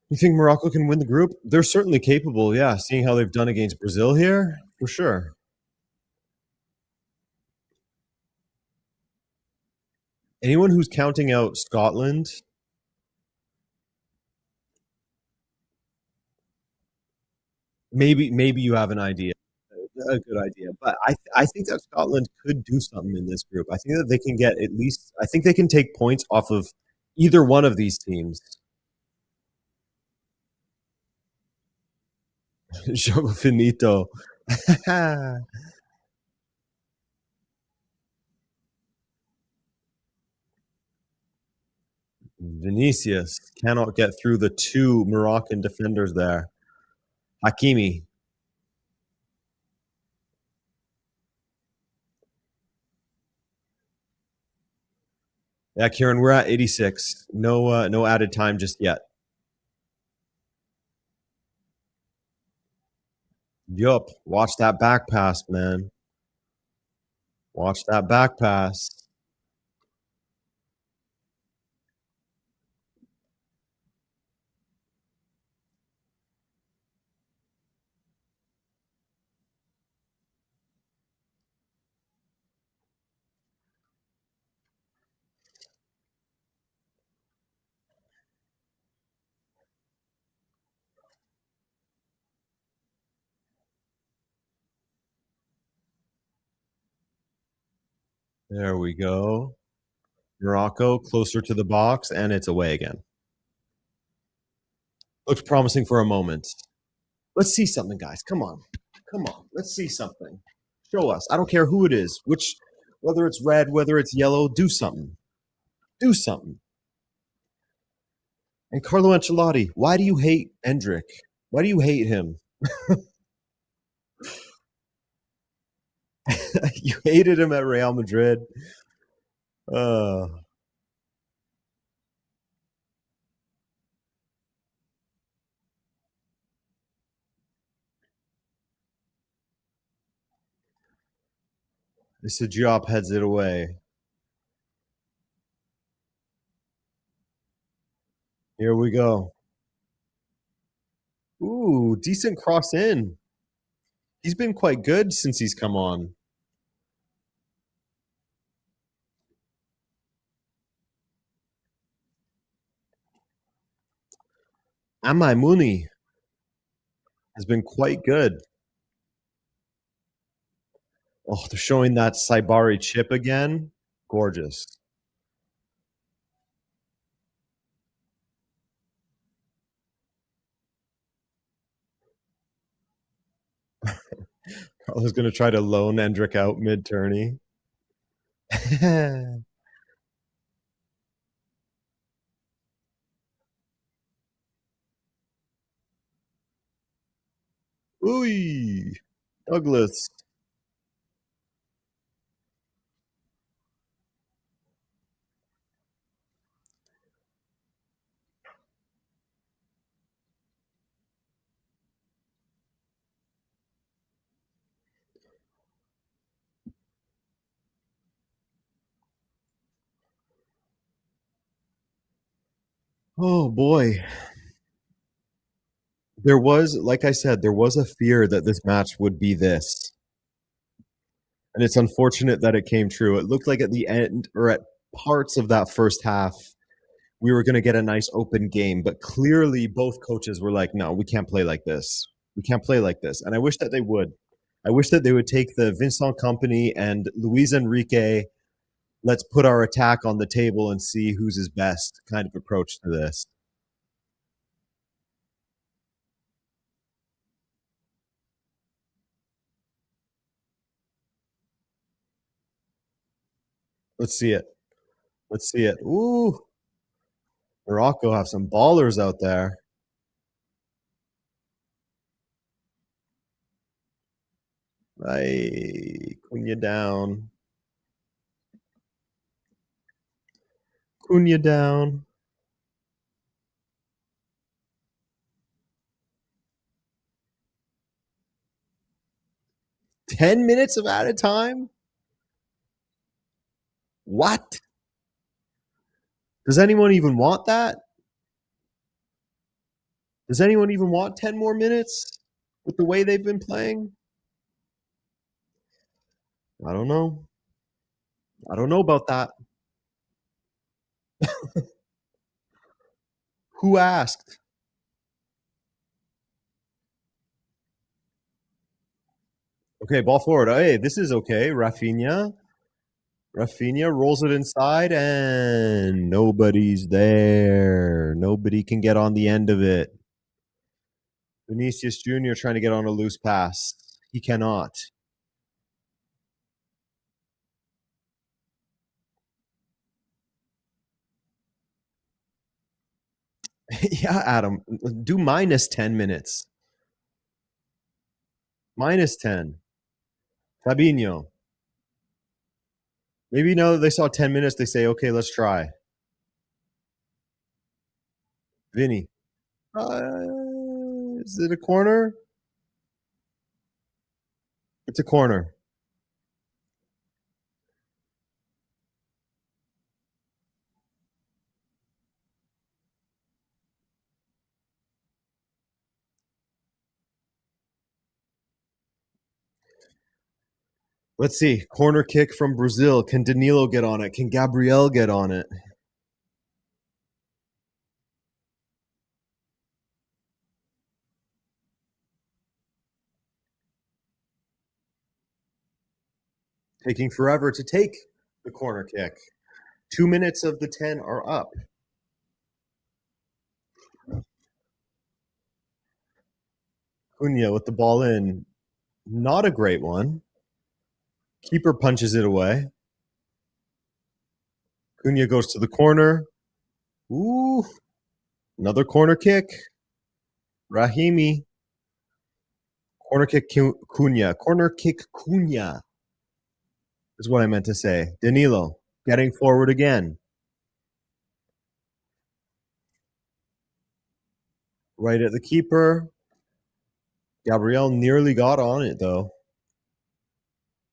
You think Morocco can win the group? They're certainly capable, yeah, seeing how they've done against Brazil here, for sure. Anyone who's counting out Scotland, maybe you have an idea, a good idea. But I think that Scotland could do something in this group. I think that they can get at least. I think they can take points off of either one of these teams. Jogo finito. Vinicius cannot get through the two Moroccan defenders there. Hakimi. Yeah, Kieran, we're at 86. No added time just yet. Yup. Watch that back pass, man. Watch that back pass. There we go. Morocco closer to the box, and it's away again. Looks promising for a moment. Let's see something, guys. Come on. Come on. Let's see something. Show us. I don't care who it is, whether it's red, whether it's yellow, do something. Do something. And Carlo Ancelotti, why do you hate Endrick? Why do you hate him? You hated him at Real Madrid. Uh, Issa Diop heads it away. Here we go. Ooh, decent cross in. He's been quite good since he's come on. Amai Muni has been quite good. Oh, they're showing that Saibari chip again. Gorgeous. Carlo's going to try to loan Endrick out mid tourney. Ooh, Douglas. Oh boy. There was, like I said, there was a fear that this match would be this. And it's unfortunate that it came true. It looked like at the end or at parts of that first half, we were going to get a nice open game. But clearly, both coaches were like, no, we can't play like this. We can't play like this. And I wish that they would. I wish that they would take the Vincent Company and Luis Enrique, let's put our attack on the table and see who's his best kind of approach to this. Let's see it. Let's see it. Ooh, Morocco have some ballers out there. Hey, Cunha down. Cunha down. 10 minutes of added time? What? Does anyone even want that? Does anyone even want 10 more minutes with the way they've been playing? I don't know. I don't know about that. Who asked? Okay, ball forward. Hey, this is okay. Rafinha. Rafinha rolls it inside, and nobody's there. Nobody can get on the end of it. Vinicius Jr. trying to get on a loose pass. He cannot. Yeah, Adam, do minus 10 minutes. Minus 10. Fabinho. Maybe now that they saw 10 minutes, they say, okay, let's try. Vinny. Is it a corner? It's a corner. Let's see. Corner kick from Brazil. Can Danilo get on it? Can Gabriel get on it? Taking forever to take the corner kick. 2 minutes of the 10 are up. Cunha with the ball in. Not a great one. Keeper punches it away. Cunha goes to the corner. Ooh, another corner kick. Rahimi. Corner kick Cunha. Corner kick Cunha is what I meant to say. Danilo getting forward again. Right at the keeper. Gabriel nearly got on it, though.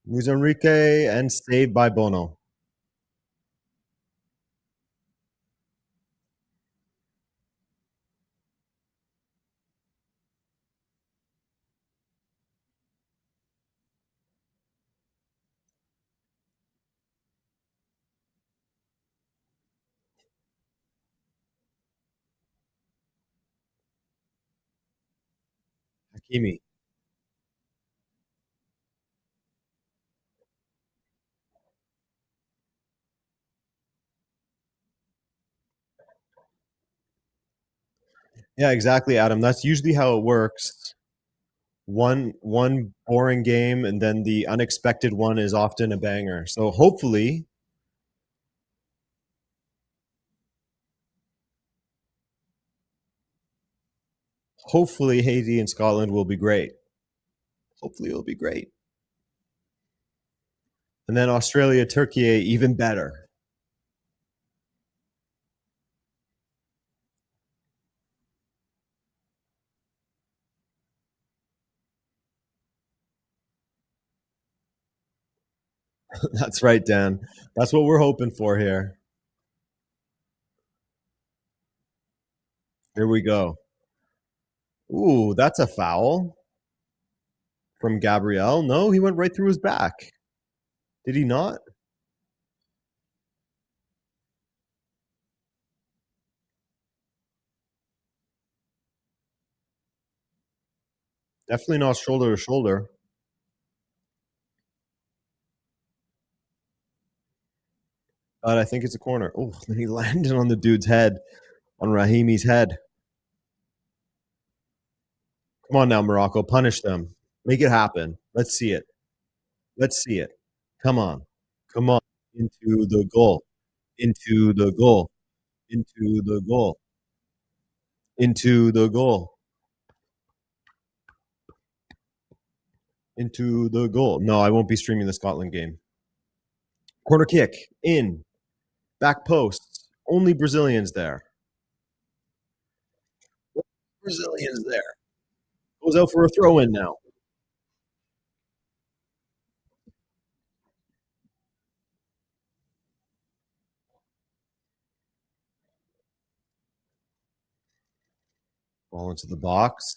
Luis Enrique and saved by Bono. Hakimi. Yeah, exactly, Adam. That's usually how it works. One boring game, and then the unexpected one is often a banger. So hopefully Haiti and Scotland will be great. Hopefully it'll be great. And then Australia, Turkey, even better. That's right, Dan. That's what we're hoping for here. Here we go. Ooh, that's a foul from Gabriel. No, he went right through his back. Did he not? Definitely not shoulder to shoulder. But I think it's a corner. Oh, then he landed on the dude's head, on Rahimi's head. Come on now, Morocco. Punish them. Make it happen. Let's see it. Let's see it. Come on. Come on. Into the goal. Into the goal. Into the goal. Into the goal. Into the goal. No, I won't be streaming the Scotland game. Corner kick. In. Back post. Only Brazilians there. Brazilians there. Goes out for a throw in now. Ball into the box.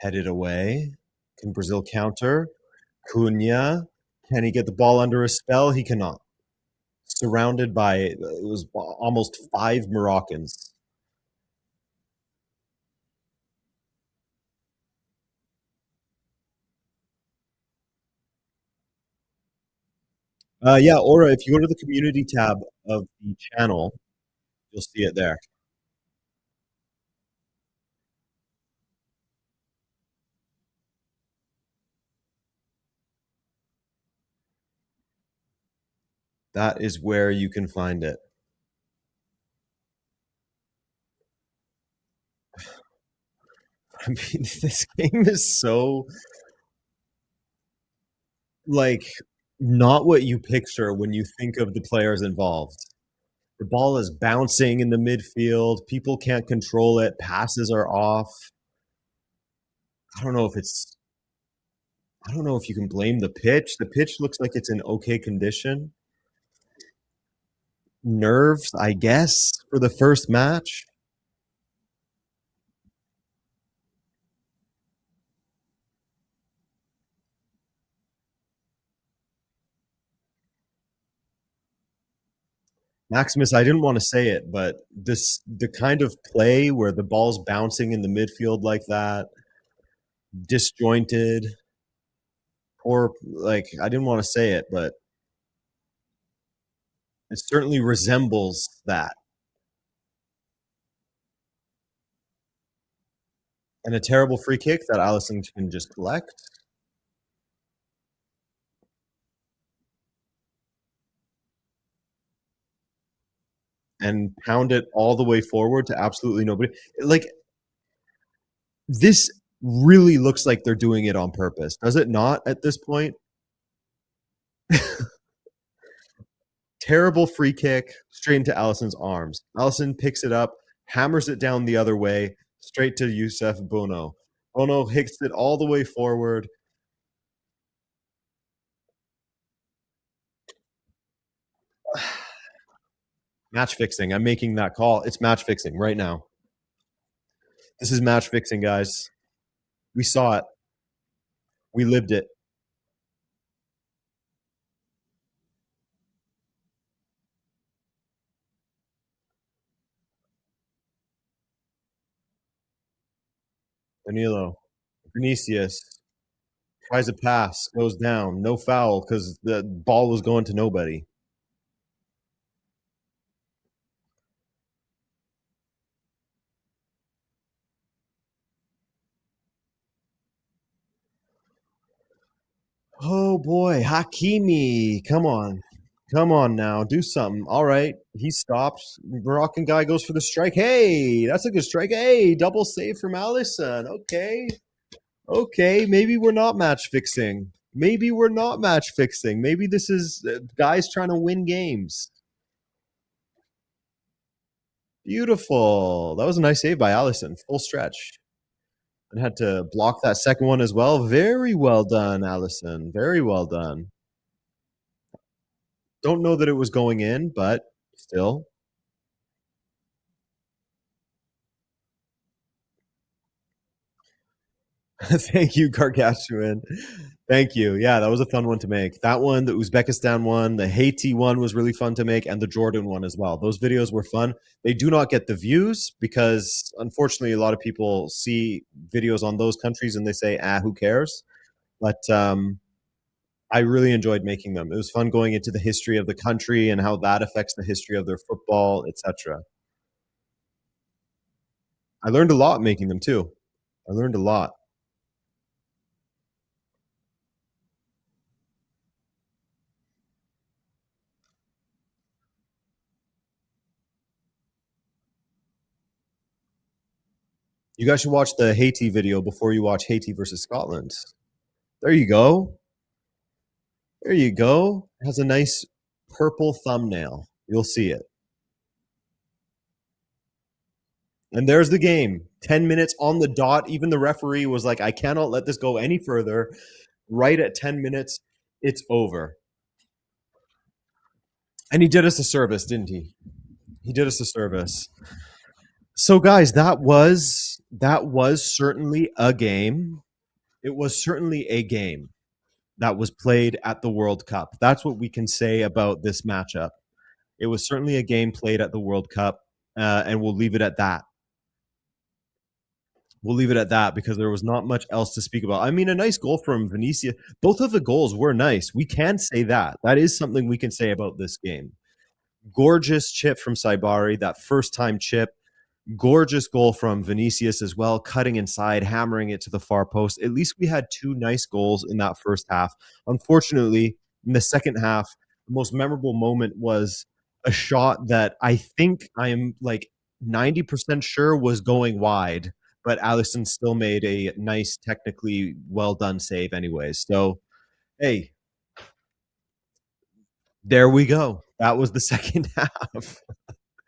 Headed away. Can Brazil counter? Cunha. Can he get the ball under a spell? He cannot. Surrounded by, it was almost 5 Moroccans. Yeah, Aura, if you go to the community tab of the channel, you'll see it there. That is where you can find it. I mean, this game is so like not what you picture when you think of the players involved. The ball is bouncing in the midfield. People can't control it. Passes are off. I don't know if it's I don't know if you can blame the pitch. The pitch looks like it's in okay condition. Nerves, I guess, for the first match. Maximus, I didn't want to say it, but the kind of play where the ball's bouncing in the midfield like that, disjointed, poor, like I didn't want to say it, but it certainly resembles that. And a terrible free kick that Allison can just collect. And pound it all the way forward to absolutely nobody. Like, this really looks like they're doing it on purpose, does it not at this point? Terrible free kick straight into Allison's arms. Allison picks it up, hammers it down the other way, straight to Youssef Bono. Bono hits it all the way forward. Match fixing. I'm making that call. It's match fixing right now. This is match fixing, guys. We saw it. We lived it. Danilo. Vinicius tries a pass, goes down. No foul because the ball was going to nobody. Oh boy, Hakimi, come on. Come on now, do something. All right, he stops. Moroccan guy goes for the strike. Hey, that's a good strike. Hey, double save from Allison. Okay. Okay, maybe we're not match fixing. Maybe we're not match fixing. Maybe this is guys trying to win games. Beautiful. That was a nice save by Allison. Full stretch. And had to block that second one as well. Very well done, Allison. Very well done. Don't know that it was going in, but still. Thank you, Gargantuan. Thank you. Yeah, that was a fun one to make. That one, the Uzbekistan one, the Haiti one was really fun to make, and the Jordan one as well. Those videos were fun. They do not get the views because, unfortunately, a lot of people see videos on those countries and they say, who cares? But I really enjoyed making them. It was fun going into the history of the country and how that affects the history of their football, etc. I learned a lot making them too. I learned a lot. You guys should watch the Haiti video before you watch Haiti versus Scotland. There you go. There you go. It has a nice purple thumbnail. You'll see it. And there's the game. 10 minutes on the dot. Even the referee was like, I cannot let this go any further. Right at 10 minutes, it's over. And he did us a service, didn't he? He did us a service. So guys, that was certainly a game. It was certainly a game that was played at the World Cup. That's what we can say about this matchup. It was certainly a game played at the World Cup, and we'll leave it at that. We'll leave it at that because there was not much else to speak about. I mean, a nice goal from Vinicius. Both of the goals were nice. We can say that. That is something we can say about this game. Gorgeous chip from Saibari, that first time chip. Gorgeous goal from Vinicius as well, cutting inside, hammering it to the far post. At least we had two nice goals in that first half. Unfortunately, in the second half, the most memorable moment was a shot that I think I am like 90% sure was going wide, but Allison still made a nice, technically well done save, anyways. So, hey, there we go. That was the second half.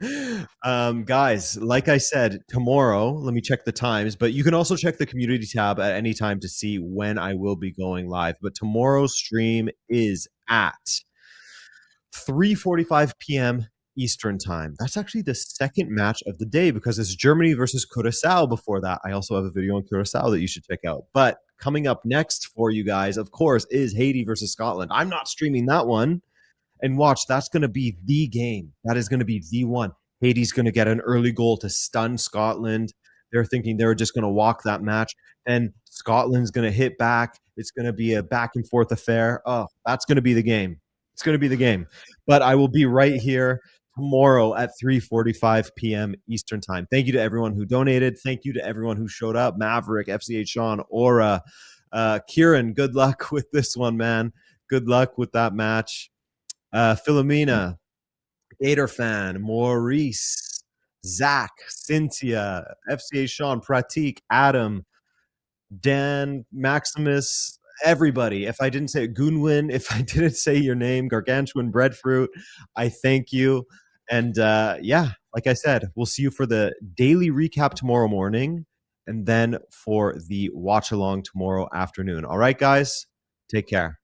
Guys, like I said, tomorrow, let me check the times, but you can also check the community tab at any time to see when I will be going live. But tomorrow's stream is at 3:45 p.m. Eastern time. That's actually the second match of the day because it's Germany versus Curacao before that. I also have a video on Curacao that you should check out. But coming up next for you guys, of course, is Haiti versus Scotland. I'm not streaming that one. And watch, that's going to be the game. That is going to be the one. Haiti's going to get an early goal to stun Scotland. They're thinking they're just going to walk that match. And Scotland's going to hit back. It's going to be a back and forth affair. Oh, that's going to be the game. It's going to be the game. But I will be right here tomorrow at 3:45 p.m. Eastern time. Thank you to everyone who donated. Thank you to everyone who showed up. Maverick, FCH Sean, Aura, Kieran, good luck with this one, man. Good luck with that match. Philomena, Gator Fan, Maurice, Zach, Cynthia, FCA Sean, Pratik, Adam, Dan, Maximus, everybody. If I didn't say Gunwin, if I didn't say your name, Gargantuan Breadfruit, I thank you. And yeah, like I said, we'll see you for the daily recap tomorrow morning and then for the watch along tomorrow afternoon. All right, guys, take care.